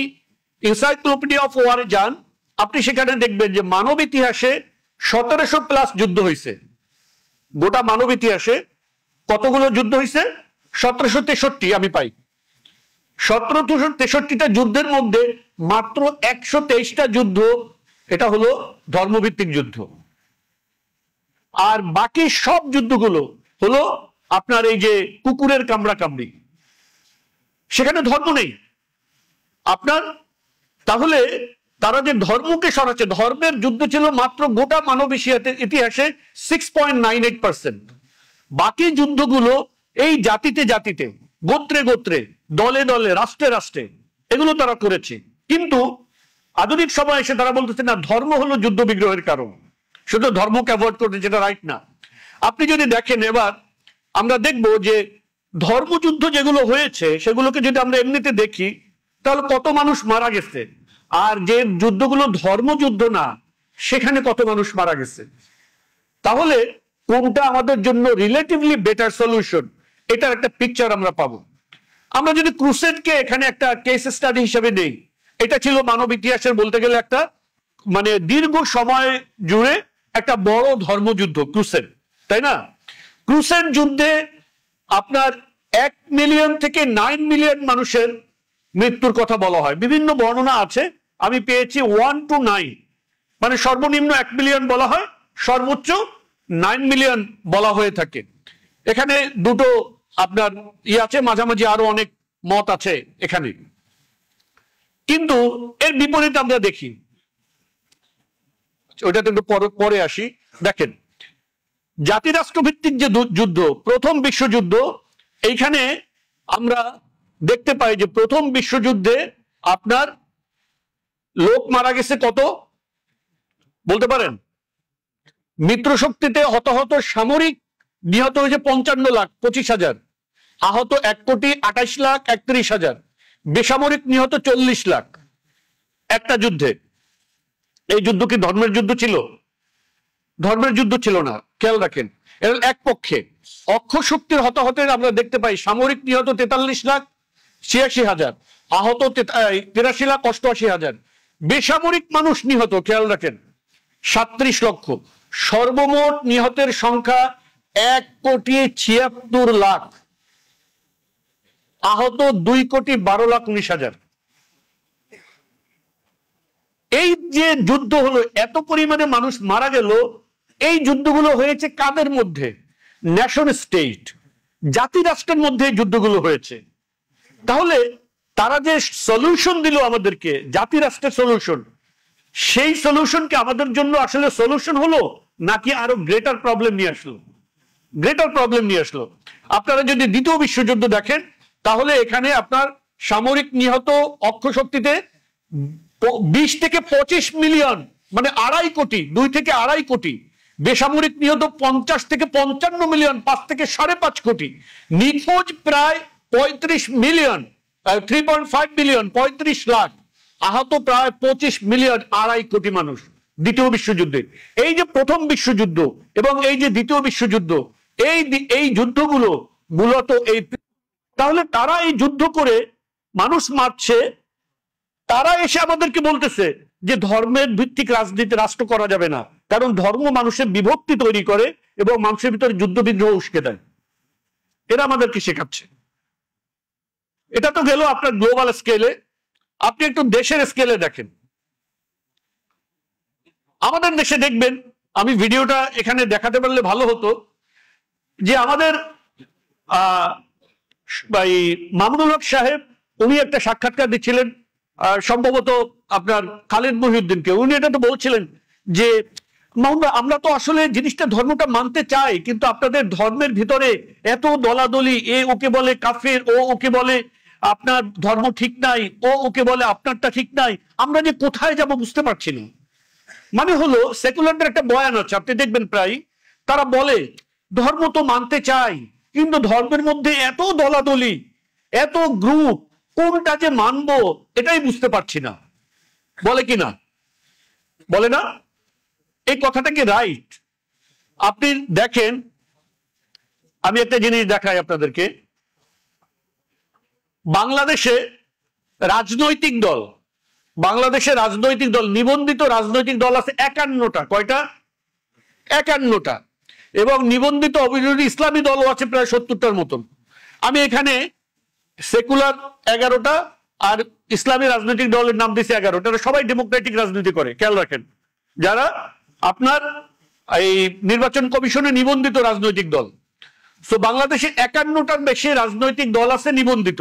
এনসাইক্লোপিডিয়া অফ ওয়ারে যান, আপনি সেখানে দেখবেন যে মানব ইতিহাসে 1700+ যুদ্ধ হয়েছে। গোটা মানব ইতিহাসে কতগুলো যুদ্ধ হয়েছে? 1763 আমি পাই। 1763টা যুদ্ধের মধ্যে মাত্র 123টা যুদ্ধ এটা হলো ধর্মভিত্তিক যুদ্ধ, আর বাকি সব যুদ্ধগুলো হলো আপনার এই যে কুকুরের কামড়া কামড়ি, সেখানে ধর্ম নেই আপনার। তাহলে তারা যে ধর্মকে সরাচ্ছে, ধর্মের যুদ্ধ ছিল মাত্র গোটা মানব ইতিহাসে 6.98%। বাকি যুদ্ধগুলো এই জাতিতে জাতিতে, গোত্রে গোত্রে, দলে দলে, রাষ্ট্রে রাষ্ট্রে, এগুলো তারা করেছে। কিন্তু আধুনিক সময় এসে তারা বলতেছে না, ধর্ম হলো যুদ্ধ বিগ্রহের কারণ, শুধু ধর্মকে অ্যাভয়েড করতে, যেটা রাইট না। আপনি যদি দেখেন, এবার আমরা দেখব যে ধর্মযুদ্ধ যেগুলো হয়েছে সেগুলোকে যদি আমরা এমনিতে দেখি তাহলে কত মানুষ মারা গেছে, আর যে যুদ্ধগুলো ধর্মযুদ্ধ না সেখানে কত মানুষ মারা গেছে। তাহলে কোনটা আমাদের জন্য রিলেটিভলি বেটার সলিউশন, এটার একটা পিকচার আমরা পাবো। আমরা যদি ক্রুসেডকে এখানে একটা কেস স্টাডি হিসেবে নেই, এটা ছিল মানব ইতিহাসের বলতে গেলে একটা মানে দীর্ঘ সময় জুড়ে একটা বড় ধর্মযুদ্ধ ক্রুসেড, তাই না? ক্রুসেড যুদ্ধে আপনার 1 মিলিয়ন থেকে 9 মিলিয়ন মানুষের মৃত্যুর কথা বলা হয়। বিভিন্ন বর্ণনা আছে, আমি পেয়েছি 1 to 9, মানে সর্বনিম্ন 1 মিলিয়ন বলা হয়, সর্বোচ্চ 9 মিলিয়ন বলা হয়ে থাকে। এখানে দুটো আপনার আছে, মাঝামাঝি আরো অনেক মত আছে এখানে। কিন্তু এর বিপরীতে আমরা দেখি, ওইটাতে একটু পরে আসি। দেখেন, জাতি রাষ্ট্র ভিত্তিক যে যুদ্ধ, প্রথম বিশ্বযুদ্ধ, এইখানে আমরা দেখতে পাই যে প্রথম বিশ্বযুদ্ধে আপনার লোক মারা গেছে কত বলতে পারেন? মিত্রশক্তিতে হতাহত সামরিক নিহত হয়েছে 55,25,000, আহত 1,28,31,000, বেসামরিক নিহত 40 লাখ একটা যুদ্ধে। এই যুদ্ধ কি ধর্মের যুদ্ধ ছিল? ধর্মের যুদ্ধ ছিল না। খেয়াল রাখেন, এর এক পক্ষে অক্ষ শক্তির হতাহতের আমরা দেখতে পাই সামরিক নিহত 43,86,000, আহত 83,88,000, বেসামরিক মানুষ নিহত খেয়াল রাখেন 37 লক্ষ। সর্বমোট নিহতের সংখ্যা 1,76,00,000, আহত 2,12,19,000। এই যে যুদ্ধ হলো, এত পরিমাণে মানুষ মারা গেল, এই যুদ্ধগুলো হয়েছে কাদের মধ্যে? ন্যাশন স্টেট, জাতি রাষ্ট্রের মধ্যে যুদ্ধগুলো হয়েছে। তাহলে তারা যে সলিউশন দিল আমাদেরকে, জাতি রাষ্ট্রের সলিউশন, সেই সলিউশনকে আমাদের জন্য আসলে সলিউশন হলো নাকি আরো গ্রেটার প্রবলেম নিয়ে আসলো? গ্রেটার প্রবলেম নিয়ে আসলো। আপনারা যদি দ্বিতীয় বিশ্বযুদ্ধ দেখেন তাহলে এখানে আপনার সামরিক নিহত অক্ষ শক্তিতে 20 থেকে 25 মিলিয়ন, মানে 2.5 কোটি, 2 থেকে 2.5 কোটি। বেসামরিক নিহত 50 থেকে 55 মিলিয়ন, 5 থেকে 5.5 কোটি। নিখোঁজ প্রায় 35 মিলিয়ন, 3.5 মিলিয়ন, 35 লাখ। আহত প্রায় 25 মিলিয়ন, 2.5 কোটি মানুষ দ্বিতীয় বিশ্বযুদ্ধে। এই যে প্রথম বিশ্বযুদ্ধ এবং এই যে দ্বিতীয় বিশ্বযুদ্ধ, এই যুদ্ধগুলো মূলত এই, তাহলে তারা এই যুদ্ধ করে মানুষ মারছে, তারা এসে আমাদেরকে বলতেছে যে ধর্মের ভিত্তিক রাজনীতি রাষ্ট্র করা যাবে না, কারণ ধর্ম মানুষের বিভক্তি তৈরি করে এবং মানুষের ভিতরে যুদ্ধ বিগ্রহ উস্কে দেয়। এরা আমাদেরকে শেখাচ্ছে। এটা তো গেল আপনার গ্লোবাল স্কেলে। আপনি একটু দেশের স্কেলে দেখেন, আমাদের দেশে দেখবেন, আমি ভিডিওটা এখানে দেখাতে পারলে ভালো হতো, যে আমাদের মামুনুল হক সাহেব উনি একটা সাক্ষাৎকার দিচ্ছিলেন সম্ভবত আপনার খালেদ মহিউদ্দিনকে। উনি এটা তো বলছিলেন যে আমরা তো আসলে জিনিসটা ধর্মটা মানতে চাই, কিন্তু আপনাদের ধর্মের ভিতরে এত দলাদলি, এ ওকে বলে কাফের, ও ওকে বলে আপনার ধর্ম ঠিক নাই, ও ওকে বলে আপনারটা ঠিক নাই, আমরা যে কোথায় যাব বুঝতে পারছি না। মানে হলো সেকুলারদের একটা বয়ান আছে, আপনি দেখবেন প্রায় তারা বলে ধর্ম তো মানতে চাই, কিন্তু ধর্মের মধ্যে এত দলাদলি, এত গ্রুপ, কোনটা যে মানবো এটাই বুঝতে পারছি না। বলে কি না? বলে না? এই কথাটা কি রাইট? আপনি দেখেন, আমি একটা জিনিস দেখাই আপনাদেরকে। বাংলাদেশে রাজনৈতিক দল, বাংলাদেশে রাজনৈতিক দল, নিবন্ধিত রাজনৈতিক দল আছে 51টা। কয়টা? 51টা। এবং নিবন্ধিত অবিরোধী ইসলামী দলও আছে প্রায় 70টার মতন। আমি এখানে সেকুলার 11টা আর ইসলামী রাজনৈতিক দলের নাম দিয়েছি 11টা। সবাই ডেমোক্রেটিক রাজনীতি করে, খেয়াল রাখেন, যারা আপনার এই নির্বাচন কমিশনে নিবন্ধিত রাজনৈতিক দল। তো বাংলাদেশে 51টার বেশি রাজনৈতিক দল আছে নিবন্ধিত।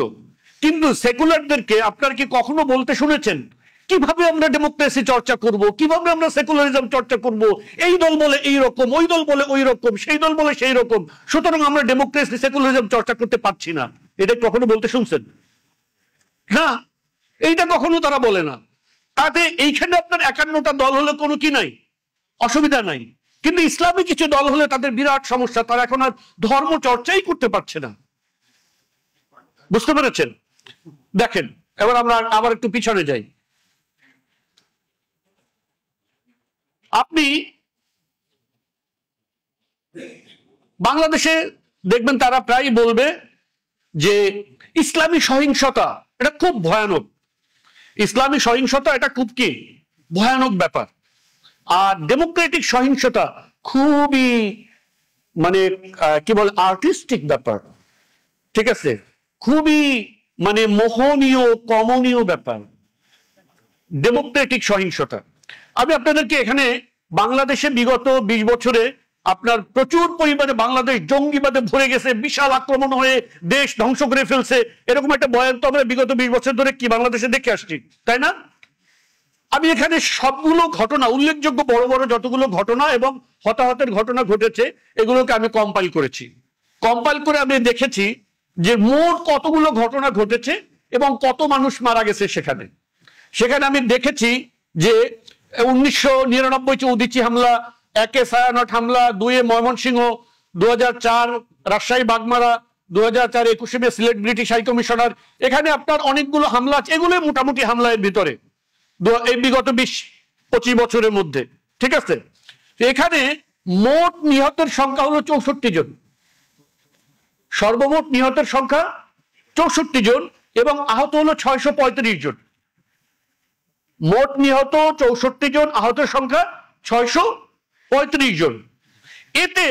কিন্তু সেকুলারদেরকে আপনার কি কখনো বলতে শুনেছেন কিভাবে আমরা ডেমোক্রেসি চর্চা করব, কিভাবে আমরা সেকুলারিজম চর্চা করব? এই দল বলে এই রকম, ওই দল বলে ওই রকম, সেই দল বলে সেই রকম, সুতরাং আমরা ডেমোক্রেসি সেকুলারিজম চর্চা করতে পারছি না। এটা কখনো বলতে শুনছেন? না, এইটা কখনো তারা বলে না। তাতে এইখানে আপনার 51টা দল হলে কোনো কি নাই, অসুবিধা নাই। কিন্তু ইসলামী কিছু দল হলে তাদের বিরাট সমস্যা, তারা এখন আর ধর্ম চর্চাই করতে পারছে না। বুঝতে পেরেছেন? দেখেন, এবার আমরা আবার একটু পিছনে যাই। আপনি বাংলাদেশে দেখবেন তারা প্রায় বলবে যে ইসলামী সহিংসতা এটা খুব ভয়ানক, ইসলামী সহিংসতা এটা খুব কি ভয়ানক ব্যাপার, আর ডেমোক্রেটিক সহিংসতা খুবই মানে কি বলে আর্টিস্টিক ব্যাপার, ঠিক আছে, খুবই মানে মোহনীয় কমনীয় ব্যাপার ডেমোক্রেটিক সহিংসতা। আমি আপনাদেরকে এখানে বাংলাদেশে বিগত 20 বছরে আপনার প্রচুর পরিমাণে বাংলাদেশ জঙ্গিবাদে ভরে গেছে, বিশাল আক্রমণ হয়ে দেশ ধ্বংস করে ফেলছে, এরকম একটা বয়ান তো আমরা বিগত 20 বছর ধরে কি বাংলাদেশে দেখে আসছি, তাই না? আমি এখানে সবগুলো ঘটনা, উল্লেখযোগ্য বড় বড় যতগুলো ঘটনা এবং হতাহতের ঘটনা ঘটেছে এগুলোকে আমি কম্পাইল করেছি। কম্পাইল করে আমি দেখেছি যে মোট কতগুলো ঘটনা ঘটেছে এবং কত মানুষ মারা গেছে সেখানে। সেখানে আমি দেখেছি যে 1999 উদীচী হামলা, 1 ছায়ানট হামলা, 2 Mymensingh, 2004 Rajshahi Bagmara, 2004 21 Sylhet British high commissioner, এখানে আপনার অনেকগুলো হামলা আছে। এগুলো মোটামুটি হামলা এর ভিতরে এই বিগত 20-25 বছরের মধ্যে, ঠিক আছে। এখানে মোট নিহতের সংখ্যা হলো 64 জন, সর্বমোট নিহতের সংখ্যা 64 জন এবং আহত হলো 635 জন। মোট নিহত 64 জন, আহতের সংখ্যা 635 জন। এতে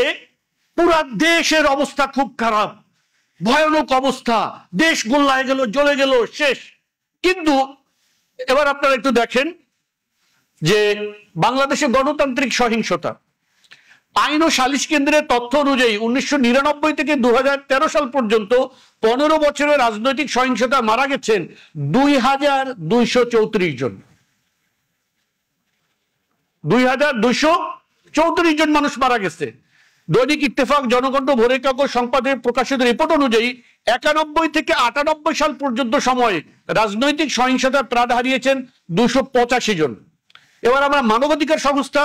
পুরা দেশের অবস্থা খুব খারাপ, ভয়ানক অবস্থা, দেশ গোল্লায় গেল, জ্বলে গেল, শেষ। কিন্তু এবার আপনারা একটু দেখেন যে বাংলাদেশে গণতান্ত্রিক সহিংসতা আইন ও সালিশ কেন্দ্রের তথ্য অনুযায়ী 1999 থেকে 2013 সাল পর্যন্ত 15 বছরের রাজনৈতিক সহিংসতা মারা গেছেন 2234 জন। 2234 জন মানুষ মারা গেছে। দৈনিক ইত্তেফাক, জনকণ্ঠ, ভোরের কাগজ সংবাদে প্রকাশিত রিপোর্ট অনুযায়ী 91 থেকে 98 সাল পর্যন্ত সময়ে রাজনৈতিক সহিংসতার প্রাণ হারিয়েছেন 285 জন। এবার আমরা মানবাধিকার সংস্থা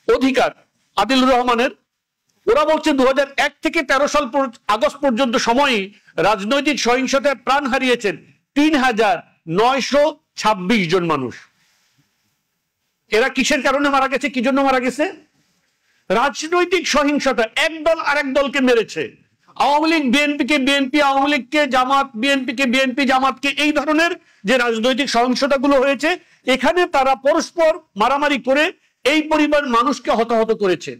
অধিকার আদিলুর রহমানের, ওরা বলছে 2001 থেকে 13 সাল আগস্ট পর্যন্ত সময়ে রাজনৈতিক সহিংসতায় প্রাণ হারিয়েছেন 3926 জন মানুষ। এরা কিসের কারণে মারা গেছে, কি জন্য মারা গেছে? রাজনৈতিক সহিংসতা, এক দল আরেক দলকে মেরেছে। আওয়ামী লীগ বিএনপিকে, বিএনপি আওয়ামী লীগকে, জামাত বিএনপিকে, বিএনপি জামাতকে, এই ধরনের যে রাজনৈতিক সহিংসতাগুলো হয়েছে এখানে তারা পরস্পর মারামারি করে এই পরিবার মানুষকে হতাহত করেছে।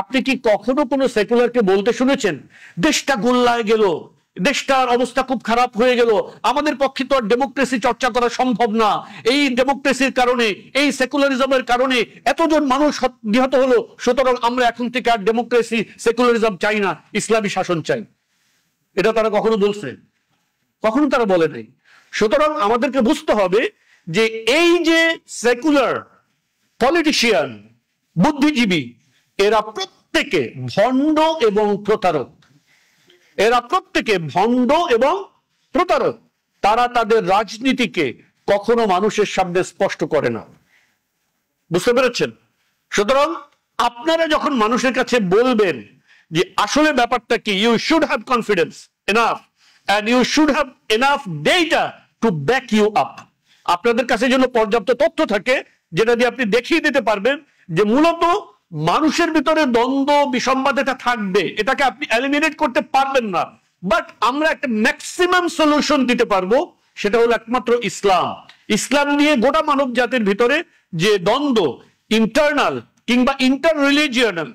আপনি কি কখনো কোনো সেকুলারকে বলতে শুনেছেন দেশটা গোল্লায় গেল, দেশটার অবস্থা খুব খারাপ হয়ে গেল, আমাদের পক্ষে তো আর ডেমোক্রেসি চর্চা করা সম্ভব না, এই ডেমোক্রেসির কারণে, এই সেকুলারিজমের কারণে এতজন মানুষ নিহত হলো, সুতরাং আমরা এখন থেকে আর ডেমোক্রেসি সেকুলারিজম চাই না, ইসলামী শাসন চাই। এটা তারা কখনো বলছে? কখনো তারা বলে নাই। সুতরাং আমাদেরকে বুঝতে হবে যে এই যে সেকুলার পলিটিশিয়ান, বুদ্ধিজীবী, এরা প্রত্যেকে ভণ্ড এবং প্রতারক। এরা প্রত্যেকে ভণ্ড এবং প্রতারক। তারা তাদের রাজনীতিকে কখনো মানুষের সামনে স্পষ্ট করে না। বুঝতে পেরেছেন? সুতরাং আপনারা যখন মানুষের কাছে বলবেন যে আসলে ব্যাপারটা কি, you should have confidence enough and you should have enough data to back you up. আপনাদের কাছে যেন পর্যাপ্ত তথ্য থাকে যেটা দিয়ে আপনি দেখিয়ে দিতে পারবেন যে মূলত মানুষের ভিতরে দ্বন্দ্ব বিসম্বাদ এটা থাকবে, এটাকে আপনি এলিমিনেট করতে পারবেন না, বাট আমরা একটা ম্যাক্সিমাম সলিউশন দিতে পারবো, সেটা হলো একমাত্র ইসলাম। ইসলাম নিয়ে গোটা মানব জাতির ভিতরে যে দ্বন্দ্ব, ইন্টারনাল কিংবা ইন্টার রিলিজিয়নাল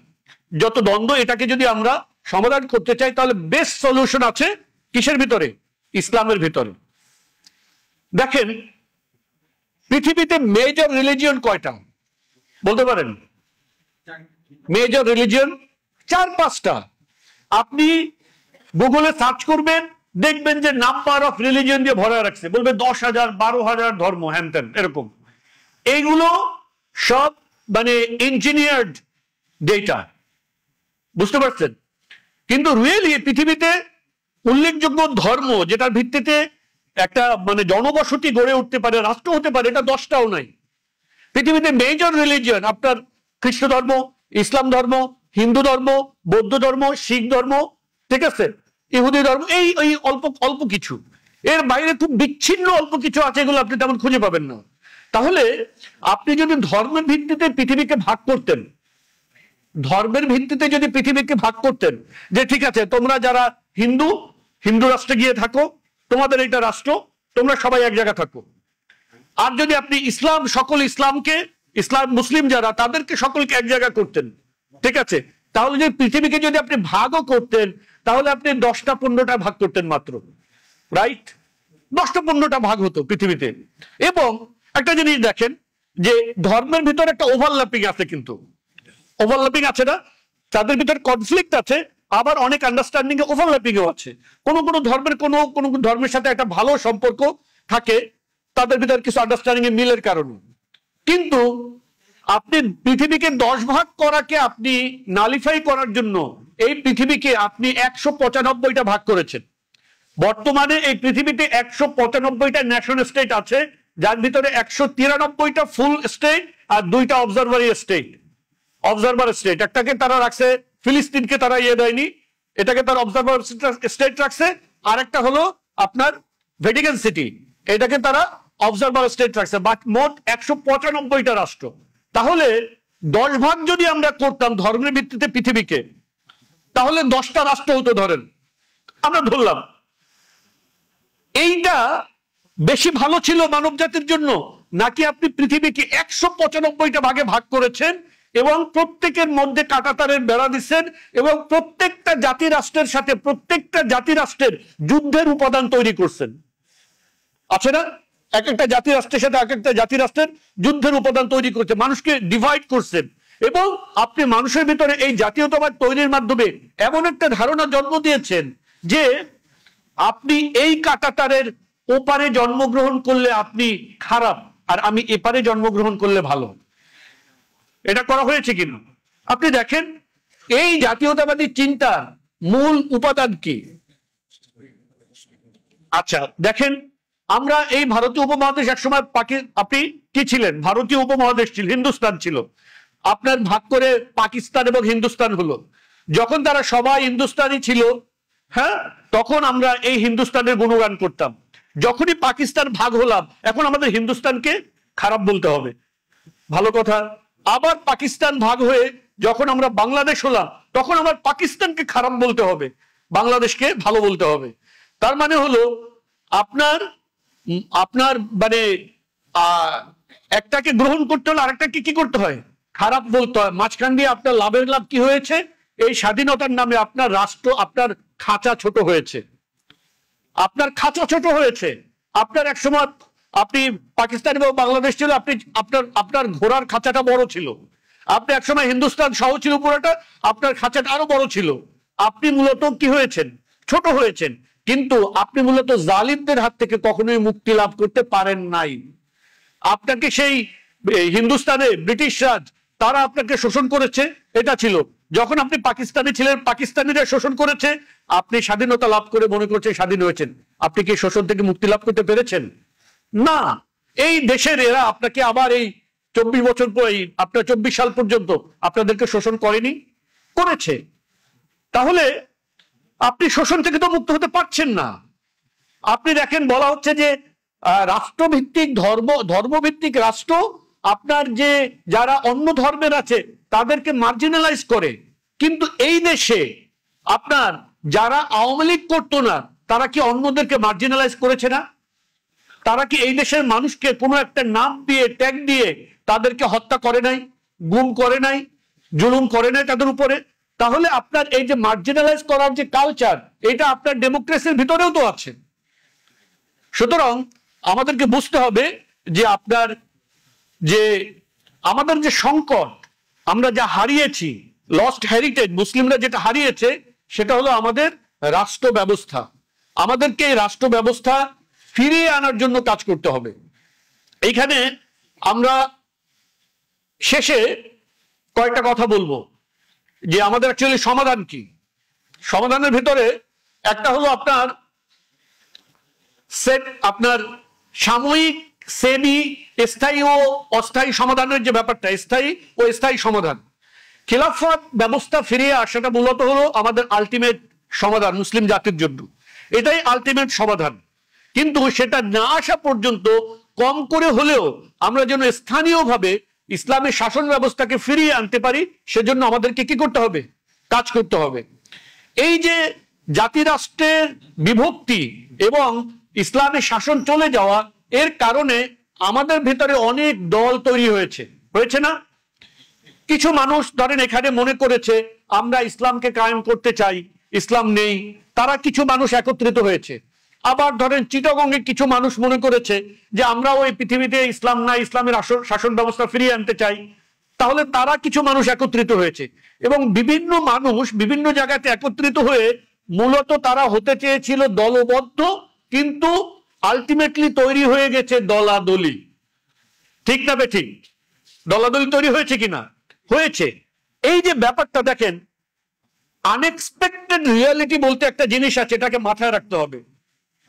যত দ্বন্দ্ব, এটাকে যদি আমরা সমাধান করতে চাই তাহলে বেস্ট সলিউশন আছে কিসের ভিতরে? ইসলামের ভিতরে। দেখেন পৃথিবীতে মেজর রিলিজিয়ন কয়টা বলতে পারেন? মেজর রিলিজিয়ন 4-5টা। আপনি গুগলে সার্চ করবেন, দেখবেন যে নাম্বার অফ রিলিজিয়ন দিয়ে ভরা রাখছে, বলবে 10,000 12,000 ধর্ম, হ্যান এরকম। এইগুলো সব মানে ইঞ্জিনিয়ার্ড ডেটা, বুঝতে পারছেন? কিন্তু রিয়েলি পৃথিবীতে উল্লেখযোগ্য ধর্ম যেটার ভিত্তিতে একটা মানে জনবসতি গড়ে উঠতে পারে, রাষ্ট্র হতে পারে, এটা 10টাও নাই। পৃথিবীতে মেজর রিলিজিয়ন আপনার খ্রিস্ট ধর্ম, ইসলাম ধর্ম, হিন্দু ধর্ম, বৌদ্ধ ধর্ম, শিখ ধর্ম, ঠিক আছে, ইহুদি ধর্ম, এই অল্প অল্প কিছু। এর বাইরে খুব বিচ্ছিন্ন অল্প কিছু আছে, এগুলো আপনি তেমন খুঁজে পাবেন না। তাহলে আপনি যদি ধর্মের ভিত্তিতে পৃথিবীকে ভাগ করতেন, ধর্মের ভিত্তিতে যদি পৃথিবীকে ভাগ করতেন যে ঠিক আছে তোমরা যারা হিন্দু, হিন্দু রাষ্ট্রে গিয়ে থাকো, তোমাদের এটা রাষ্ট্র, তোমরা সবাই এক জায়গায় থাকো। আর যদি আপনি ইসলাম, সকল ইসলামকে, ইসলাম মুসলিম যারা তাদেরকে সকলকে এক জায়গায় করতেন, ঠিক আছে, তাহলে যে পৃথিবীকে যদি আপনি ভাগও করতেন তাহলে আপনি 10টা 15টা ভাগ করতেন মাত্র, রাইট? 10টা 15টা ভাগ হতো পৃথিবীতে। এবং একটা জিনিস দেখেন যে ধর্মের ভিতরে একটা ওভারল্যাপিং আছে, কিন্তু ওভারল্যাপিং আছে না, তাদের ভিতরে কনফ্লিক্ট আছে, আবার অনেক আন্ডারস্ট্যান্ডিং এ ওভারল্যাপিং ও আছে। কোন ধর্মের কোন ধর্মের সাথে একটা ভালো সম্পর্ক থাকে, তাদের ভিতরে কিছু আন্ডারস্ট্যান্ডিং এ মিলের কারণে। কিন্তু আপনি পৃথিবীকে 10 ভাগ করাকে আপনি নালিফাই করার জন্য এই পৃথিবীকে আপনি 195টা ভাগ করেছেন। বর্তমানে এই পৃথিবীতে 195টা ন্যাশন স্টেট আছে, যার ভিতরে 193টা ফুল স্টেট আর 2টা অবজারভারি স্টেট। অবজারভার স্টেট একটাকে তারা রাখছে, ফিলিস্তিনকে তারা দেয়নি, এটাকে তারা অবজারভার স্টেট রাখছে। আর একটা হলো আপনার ভ্যাটিকান সিটি, এটাকে তারা অবজারভার স্টেট রাখছে। বাট মোট 195টা রাষ্ট্র। তাহলে 10 ভাগ যদি আমরা করতাম ধর্মের ভিত্তিতে পৃথিবীকে, তাহলে 10টা রাষ্ট্র হতো ধরেন, আমরা ধরলাম। এইটা বেশি ভালো ছিল মানব জাতির জন্য, নাকি আপনি পৃথিবীকে 195টা ভাগে ভাগ করেছেন এবং প্রত্যেকের মধ্যে কাঁটাতারের বেড়া দিচ্ছেন এবং প্রত্যেকটা জাতি রাষ্ট্রের সাথে, প্রত্যেকটা জাতি রাষ্ট্রের যুদ্ধের উপাদান তৈরি করছেন? আছে না? এক একটা জাতি রাষ্ট্রের সাথে এক একটা জাতি রাষ্ট্রের যুদ্ধের উপাদান তৈরি করছে, মানুষকে ডিভাইড করছেন। এবং আপনি মানুষের ভিতরে এই জাতীয়তাবাদ তৈরির মাধ্যমে এমন একটা ধারণা জন্ম দিয়েছেন যে আপনি এই কাঁটাতারের ওপারে জন্মগ্রহণ করলে আপনি খারাপ, আর আমি এপারে জন্মগ্রহণ করলে ভালো। এটা করা হয়েছে কিনা আপনি দেখেন। এই জাতীয়তাবাদী চিন্তার মূল উপাদান কি? আচ্ছা দেখেন, আমরা এই ভারতীয় উপমহাদেশ একসময় আপনি কি ছিলেন? ভারতীয় উপমহাদেশ ছিল, হিন্দুস্তান ছিল। আপনার ভাগ করে পাকিস্তান এবং হিন্দুস্তান হলো। যখন তারা সবাই হিন্দুস্তানি ছিল, হ্যাঁ, তখন আমরা এই হিন্দুস্তানের গুণগান করতাম। যখনই পাকিস্তান ভাগ হলাম, এখন আমাদের হিন্দুস্তানকে খারাপ বলতে হবে। ভালো কথা। আবার পাকিস্তান ভাগ হয়ে যখন আমরা বাংলাদেশ হলাম, তখন আমার পাকিস্তানকে খারাপ বলতে হবে, বাংলাদেশকে ভালো বলতে হবে। তার মানে হলো আপনার মানে একটাকে গ্রহণ করতে হলে আরেকটাকে কি করতে হয়? খারাপ বলতে হয়। মাঝখান দিয়ে আপনার লাভের লাভ কি হয়েছে? এই স্বাধীনতার নামে আপনার রাষ্ট্র, আপনার খাঁচা ছোট হয়েছে। আপনার খাঁচা ছোট হয়েছে। আপনার এক সময় আপনি পাকিস্তান এবং বাংলাদেশ ছিল, আপনি আপনার ঘোড়ার খাঁচাটা বড় ছিল। আপনি একসময় হিন্দুস্তান সহ ছিল পুরোটা, আপনার খাঁচাটা আরো বড় ছিল। আপনি মূলত কি হয়েছেন? ছোট হয়েছেন। কিন্তু আপনি মূলত জালিমদের হাত থেকে কখনোই মুক্তি লাভ করতে পারেন নাই। আপনাকে সেই হিন্দুস্তানে ব্রিটিশ রাজ তারা আপনাকে শোষণ করেছে, এটা ছিল। যখন আপনি পাকিস্তানে ছিলেন, পাকিস্তানিরা শোষণ করেছে, আপনি স্বাধীনতা লাভ করে মনে করছেন স্বাধীন হয়েছেন। আপনি কি শোষণ থেকে মুক্তি লাভ করতে পেরেছেন? না। এই দেশের এরা আপনাকে আবার এই 24 বছর পরে, আপনার 24 সাল পর্যন্ত আপনাদেরকে শোষণ করেনি? করেছে। তাহলে আপনি শোষণ থেকে তো মুক্ত হতে পারছেন না। আপনি দেখেন, বলা হচ্ছে যে রাষ্ট্রভিত্তিক ধর্মভিত্তিক রাষ্ট্র আপনার যে যারা অন্য ধর্মের আছে তাদেরকে মার্জিনালাইজ করে। কিন্তু এই দেশে আপনার যারা আওয়ামী লীগ করতো না তারা কি অন্যদেরকে মার্জিনালাইজ করেছে না? তারা কি এই দেশের মানুষকে কোনো একটা নাম দিয়ে, ট্যাগ দিয়ে তাদেরকে হত্যা করে নাই, গুম করে নাই, জুলুম করে নাই তাদের উপরে? তাহলে আপনার এই যে মার্জিনালাইজ করার যে কালচার, এটা আপনার ডেমোক্রেসির ভিতরেও তো আছে। সুতরাং আমাদেরকে বুঝতে হবে যে আপনার যে আমাদের যে সংকট, আমরা যা হারিয়েছি, লস্ট হেরিটেজ, মুসলিমরা যেটা হারিয়েছে সেটা হলো আমাদের রাষ্ট্র ব্যবস্থা। আমাদেরকে এই রাষ্ট্র ব্যবস্থা ফিরিয়ে আনার জন্য কাজ করতে হবে। এইখানে আমরা শেষে কয়েকটা কথা বলবো যে আমাদের অ্যাকচুয়ালি সমাধান কি। সমাধানের ভিতরে একটা হলো আপনার সাময়িক, সেমি, স্থায়ী ও অস্থায়ী সমাধানের যে ব্যাপারটা, স্থায়ী ও স্থায়ী সমাধান। খিলাফত ব্যবস্থা ফিরিয়ে আসাটা মূলত হলো আমাদের আলটিমেট সমাধান মুসলিম জাতির জন্য। এটাই আলটিমেট সমাধান। কিন্তু সেটা না আসা পর্যন্ত কম করে হলেও আমরা যেন স্থানীয়ভাবে ইসলামের শাসন ব্যবস্থাকে ফিরিয়ে আনতে পারি, সেজন্য আমাদেরকে কি করতে হবে? কাজ করতে হবে। এই যে জাতি রাষ্ট্রের বিভক্তি এবং ইসলামের শাসন চলে যাওয়া, এর কারণে আমাদের ভিতরে অনেক দল তৈরি হয়েছে না? কিছু মানুষ ধরেন এখানে মনে করেছে আমরা ইসলামকে কায়েম করতে চাই, ইসলাম নেই, তারা কিছু মানুষ একত্রিত হয়েছে। আবার ধরেন চিটাগংয়ে কিছু মানুষ মনে করেছে যে আমরা ওই পৃথিবীতে ইসলাম নাই, ইসলামের শাসন ব্যবস্থা ফিরিয়ে আনতে চাই। তাহলে তারা কিছু মানুষ একত্রিত হয়েছে এবং বিভিন্ন মানুষ বিভিন্ন জায়গাতে একত্রিত হয়ে মূলত তারা হতে চেয়েছিল দলবদ্ধ, কিন্তু আলটিমেটলি তৈরি হয়ে গেছে দলাদলি। ঠিক না বেঠিক? দলাদলি তৈরি হয়েছে কিনা? হয়েছে। এই যে ব্যাপারটা দেখেন, আনএক্সপেক্টেড রিয়ালিটি বলতে একটা জিনিস আছে, এটাকে মাথায় রাখতে হবে।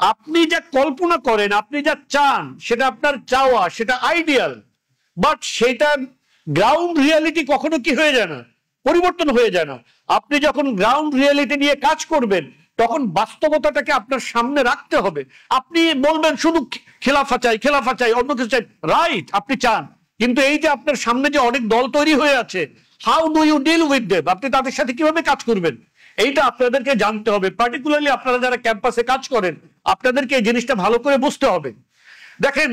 আপনি যা কল্পনা করেন, আপনি যা চান, সেটা আপনার চাওয়া, সেটা আইডিয়াল, বাট সেটা গ্রাউন্ড রিয়ালিটি কখনো কি হয়ে যায় না? পরিবর্তন হয়ে যায় না। আপনি যখন গ্রাউন্ড রিয়ালিটি নিয়ে কাজ করবেন তখন বাস্তবতাটাকে আপনার সামনে রাখতে হবে। আপনি বলবেন শুধু খেলাফা চাই, খেলাফা চাই, অন্য কিছু চাই, রাইট, আপনি চান, কিন্তু এই যে আপনার সামনে যে অনেক দল তৈরি হয়ে আছে, how do you deal with them? আপনি তাদের সাথে কিভাবে কাজ করবেন, এইটা আপনাদেরকে জানতে হবে। পার্টিকুলারলি আপনারা যারা ক্যাম্পাসে কাজ করেন, আপনাদেরকে এই জিনিসটা ভালো করে বুঝতে হবে। দেখেন,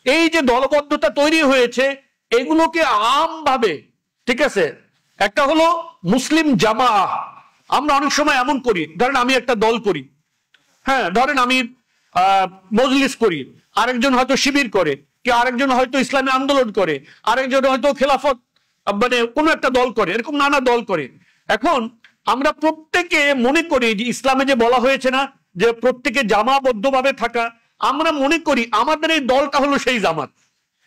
এই যে দলবদ্ধতা তৈরি হয়েছে, এগুলোকে আমভাবে, ঠিক আছে, একটা হলো মুসলিম জামা। আমরা অনেক সময় এমন করি, ধরেন আমি একটা দল করি, হ্যাঁ, ধরেন আমি মজলিস করি, আরেকজন হয়তো শিবির করে, কি আরেকজন হয়তো ইসলামী আন্দোলন করে, আরেকজন হয়তো খেলাফত মানে কোনো একটা দল করে, এরকম নানা দল করে। এখন আমরা প্রত্যেকে মনে করি যে ইসলামে যে বলা হয়েছে না যে প্রত্যেকে জামাবদ্ধভাবে থাকা, আমরা মনে করি আমাদের এই দলটা হলো সেই জামাত।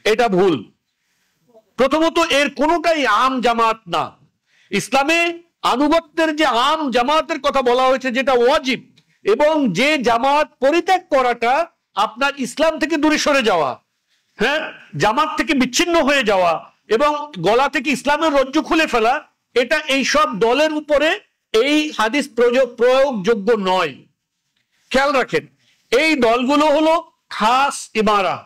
এটা ভুল। প্রথমত এর কোনোটাই আম জামাত না। ইসলামে আনুগত্যের যে আম জামাতের কথা বলা হয়েছে, যেটা ওয়াজিব, এবং যে জামাত পরিত্যাগ করাটা আপনার ইসলাম থেকে দূরে সরে যাওয়া, হ্যাঁ, জামাত থেকে বিচ্ছিন্ন হয়ে যাওয়া এবং গলা থেকে ইসলামের রজ্জু খুলে ফেলা, এটা এই সব দলের উপরে এই হাদিস প্রয়োগযোগ্য নয়। খেয়াল রাখেন, এই দলগুলো হলো খাস ইমারা।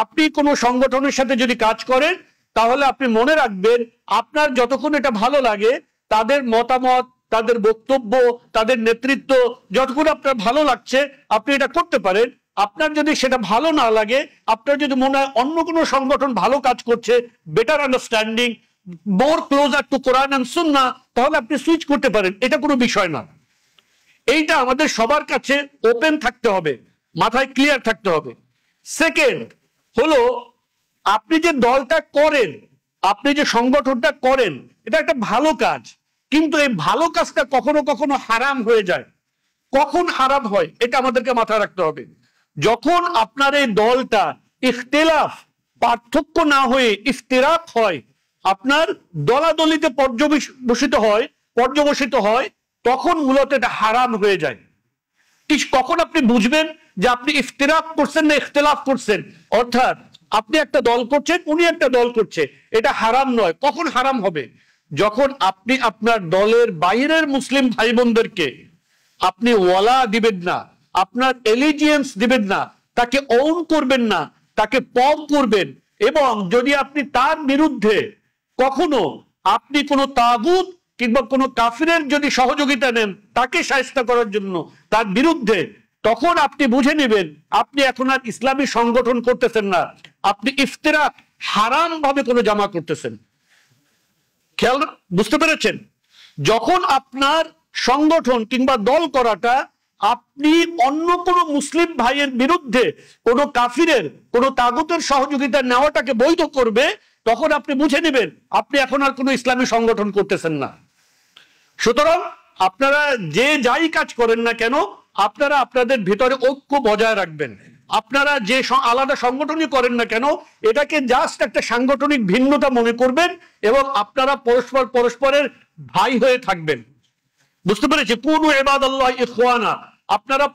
আপনি কোনো সংগঠনের সাথে যদি কাজ করেন তাহলে আপনি মনে রাখবেন, আপনার যতক্ষণ এটা ভালো লাগে, তাদের মতামত, তাদের বক্তব্য, তাদের নেতৃত্ব যতক্ষণ আপনার ভালো লাগছে আপনি এটা করতে পারেন। আপনার যদি সেটা ভালো না লাগে, আপনার যদি মনে হয় অন্য কোনো সংগঠন ভালো কাজ করছে, better understanding, more closer to Quran and Sunnah, তাহলে আপনি সুইচ করতে পারেন, এটা কোনো বিষয় না। এইটা আমাদের সবার কাছে ওপেন থাকতে হবে, মাথায় ক্লিয়ার থাকতে হবে। সেকেন্ড হলো, আপনি যে দলটা করেন, আপনি যে সংগঠনটা করেন, এটা একটা ভালো কাজ, কিন্তু এই ভালো কাজটা কখনো কখনো হারাম হয়ে যায়। কখন হারাম হয় এটা আমাদেরকে মাথায় রাখতে হবে। যখন আপনার এই দলটা ইখতিলাফ, পার্থক্য না হয়ে ইফতিরাক হয়, আপনার দলাদলিতে পর্যবসিত হয়, তখন মূলত এটা হারাম হয়ে যায়। কখন আপনি বুঝবেন যে আপনি ইফতিরাক করছেন না ইখতিলাফ করছেন? অর্থাৎ আপনি একটা দল করছেন, উনি একটা দল করছে, এটা হারাম নয়। কখন হারাম হবে? যখন আপনি আপনার দলের বাইরের মুসলিম ভাই বোনদেরকে আপনি ওয়ালা দিবেন না, আপনার এলিজিয়েন্স দিবেন না, তাকে ওন করবেন না, তাকে পম করবেন, এবং যদি আপনি তার বিরুদ্ধে কখনো আপনি কোনো তাগুত কিংবা কোনো কাফিরের যদি সহযোগিতা নেন তাকে শায়েস্তা করার জন্য তার বিরুদ্ধে, তখন আপনি বুঝে নেবেন আপনি এখন আর ইসলামী সংগঠন করতেছেন না, আপনি ইফতিরাক, হারাম ভাবে কোনো জামা করতেছেন। খেয়াল, বুঝতে পেরেছেন? যখন আপনার সংগঠন কিংবা দল করাটা আপনি অন্য কোনো মুসলিম ভাইয়ের বিরুদ্ধে কোনো কাফিরের, কোনো তাগুতের সহযোগিতা নেওয়াটাকে বৈধ করবে, তখন আপনি বুঝে নেবেন আপনি এখন আর কোনো ইসলামী সংগঠন করতেছেন না। সুতরাং আপনারা যে যাই কাজ করেন না কেন, আপনারা আপনাদের ভিতরে ঐক্য বজায় রাখবেন। আপনারা যে আলাদা সংগঠনই করেন না কেন, এটাকে জাস্ট একটা সাংগঠনিক ভিন্নতা মনে করবেন, এবং আপনারা পরস্পরের ভাই হয়ে থাকবেন। বুঝতে পেরেছি? কুনু ইবাদাল্লাহ ইখওয়ানা, আপনারা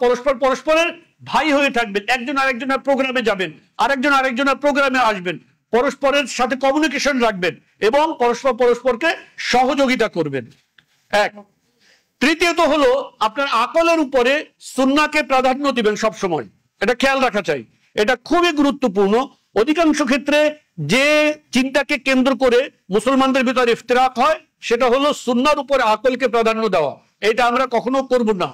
পরস্পরের ভাই হয়ে থাকবেন। একজন আরেকজনের প্রোগ্রামে যাবেন, আরেকজন আরেকজনের প্রোগ্রামে আসবেন, পরস্পরের সাথে কমিউনিকেশন রাখবেন, এবং পরস্পরকে সহযোগিতা করবেন। এক। তৃতীয়ত হলো, আপনার আকলের উপরে সুন্নাহকে প্রাধান্য দিবেন সব সময়। এটা খেয়াল রাখা চাই, এটা খুবই গুরুত্বপূর্ণ। অধিকাংশ ক্ষেত্রে যে চিন্তাকে কেন্দ্র করে মুসলমানদের ভিতরে ইফতিরাক হয়, সেটা হলো সুন্নাহর উপরে আকলকে প্রাধান্য দেওয়া। এটা আমরা কখনো করব না।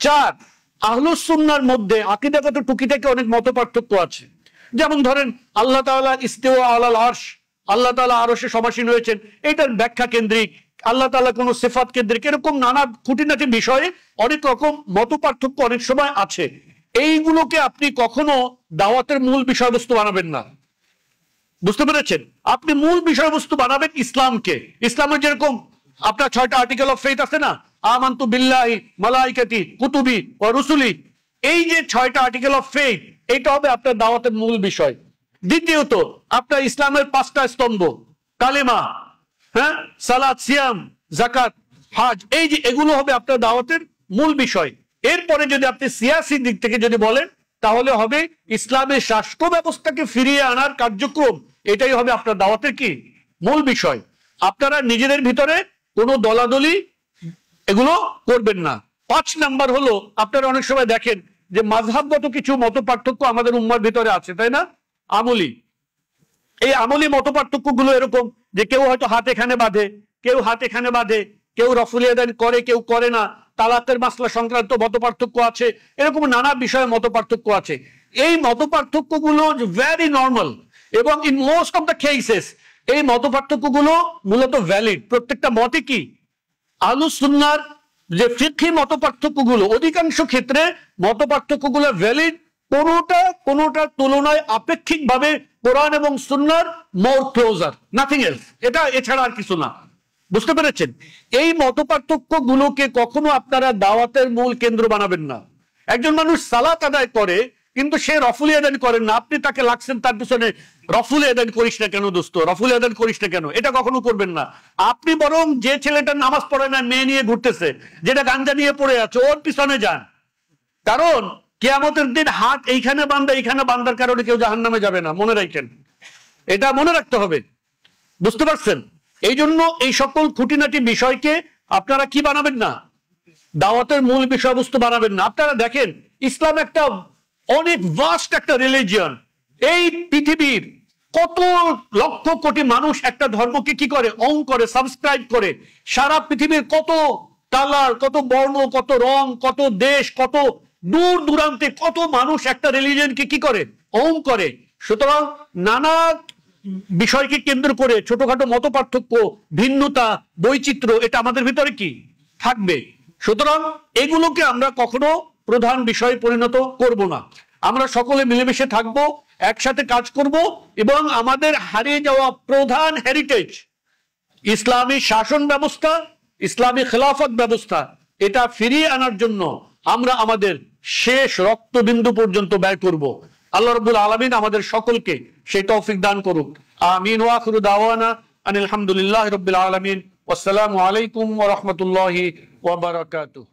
4, আহলুস সুন্নাহর মধ্যে আকীদাগত টুকিটাকি অনেক মতপার্থক্য আছে। যেমন ধরেন, আল্লাহ তাআলা ইস্তিওয়া আলাল আরশ, আল্লাহ তাআলা আরশে সমাসীন হয়েছেন, এটার ব্যাখ্যা কেন্দ্রিক। আল্লাহ তাআলা কোন সিফাত কেন্দ্রিক, এরকম নানা খুঁটিনাটি বিষয়ে অনেক রকম মতপার্থক্য অনেক সময় আছে। এইগুলোকে আপনি কখনো দাওয়াতের মূল বিষয়বস্তু বানাবেন না। বুঝতে পেরেছেন? আপনি মূল বিষয়বস্তু বানাবেন ইসলামকে। ইসলামের যেরকম আপনার 6টা আর্টিকেল অফ ফেথ আছে না, আমানতু বিল্লাহি মালাইকাতি কুতুবি ওয়া রুসুলি, এই যে 6টা আর্টিকেল অফ ফেথ, এটা হবে আপনার দাওয়াতের মূল বিষয়। দ্বিতীয়ত, আপনার ইসলামের 5টা স্তম্ভ, কালেমা, হ্যাঁ, সালাত, সিয়াম, যাকাত, হজ, এই যে এগুলো হবে আপনার দাওয়াতের মূল বিষয়। এরপরে যদি আপনি সিয়াসি দিক থেকে যদি বলেন, তাহলে হবে ইসলামের শাসক ব্যবস্থাকে ফিরিয়ে আনার কার্যক্রম, এটাই হবে আপনার দাওয়াতের কি মূল বিষয়। আপনারা নিজেদের ভিতরে কোনো দলাদলি এগুলো করবেন না। 5 নাম্বার হলো, আপনারা অনেক সময় দেখেন যে মাযহাবগত কিছু মত পার্থক্য আমাদের উম্মার ভিতরে আছে, তাই না? আমলি, এই আমলি মত পার্থক্য গুলো এরকম যে কেউ হয়তো হাত এখানে বাঁধে, কেউ হাত এখানে বাঁধে, কেউ রফুল ইয়াদাইন করে, কেউ করে না, তালাকের মাসলা সংক্রান্ত মত পার্থক্য আছে, এরকম নানা বিষয়ে মত পার্থক্য আছে। এই মত পার্থক্য গুলো ভেরি নর্মাল, এবং in most of the cases এই মত পার্থক্য গুলো মূলত ভ্যালিড। প্রত্যেকটা মতে কি আহলুস সুন্নাহর যে ফিকহি মত পার্থক্য গুলো, অধিকাংশ ক্ষেত্রে মত পার্থক্য গুলো ভ্যালিড। কোনোটার তুলনায় আপেক্ষিকভাবে কোরআন এবং সুন্নাহর মোর ক্লোজার, নাথিং এলস, এটা এছাড়া আর কিছু না। বুঝতে পেরেছেন? এই মত পার্থক্য গুলোকে কখনো আপনারা দাওয়াতের মূল কেন্দ্র বানাবেন না। একজন মানুষ সালাত আদায় করে কিন্তু সে রফুল আদান করেন না, আপনি তাকে লাগছেন তার পিছনে, রফুল আদান করিস না কেন দোস্ত, রফুল আদান করিস না কেন, এটা কখনো করবেন না। আপনি বরং যে ছেলেটা নামাজ পড়ে না, মেয়ে নিয়ে ঘুরতেছে, যেটা গাঞ্জা নিয়ে পড়ে আছে, ওর পিছনে যান। কারণ কিয়ামতের দিন হাত এইখানে বান্ধার কারণে কেউ জাহান্নামে যাবে না, মনে রাখেন, এটা মনে রাখতে হবে। বুঝতে পারছেন? এই জন্য এই সকল খুঁটিনাটি বিষয়কে আপনারা কি বানাবেন না, দাওয়াতের মূল বিষয়বস্তু বানাবেন না। আপনারা দেখেন, ইসলাম একটা অনেক ভাস্ট একটা রিলিজিয়ন। এই পৃথিবীর কত লক্ষ কোটি মানুষ একটা ধর্মকে কি করে, ওন করে, সাবস্ক্রাইব করে। সারা পৃথিবীর কত কালার, কত বর্ণ, কত রং, কত দেশ, কত দূর দূরান্তে কত মানুষ একটা রিলিজিয়নকে কি করে, ওন করে। সুতরাং নানা বিষয়কে কেন্দ্র করে ছোটখাটো মত পার্থক্য, ভিন্নতা, বৈচিত্র্য, এটা আমাদের ভিতরে কি থাকবে। সুতরাং এগুলোকে আমরা কখনো প্রধান বিষয়ে পরিণত করব না। আমরা সকলে মিলেমিশে থাকব, একসাথে কাজ করব এবং আমাদের হারিয়ে যাওয়া প্রধান হেরিটেজ ইসলামী শাসন ব্যবস্থা, ইসলামী খেলাফত ব্যবস্থা, এটা ফিরিয়ে আনার জন্য আমরা আমাদের শেষ রক্তবিন্দু পর্যন্ত ব্যয় করব। আল্লাহ রাব্বুল আলামিন আমাদের সকলকে সেই তৌফিক দান করুক। আমিন ওয়া আখিরু দাওয়ানা আনিল হামদুলিল্লাহি রাব্বিল আলামিন। ওয়াসসালামু আলাইকুম ওয়া রাহমাতুল্লাহি ওয়া বারাকাতুহু।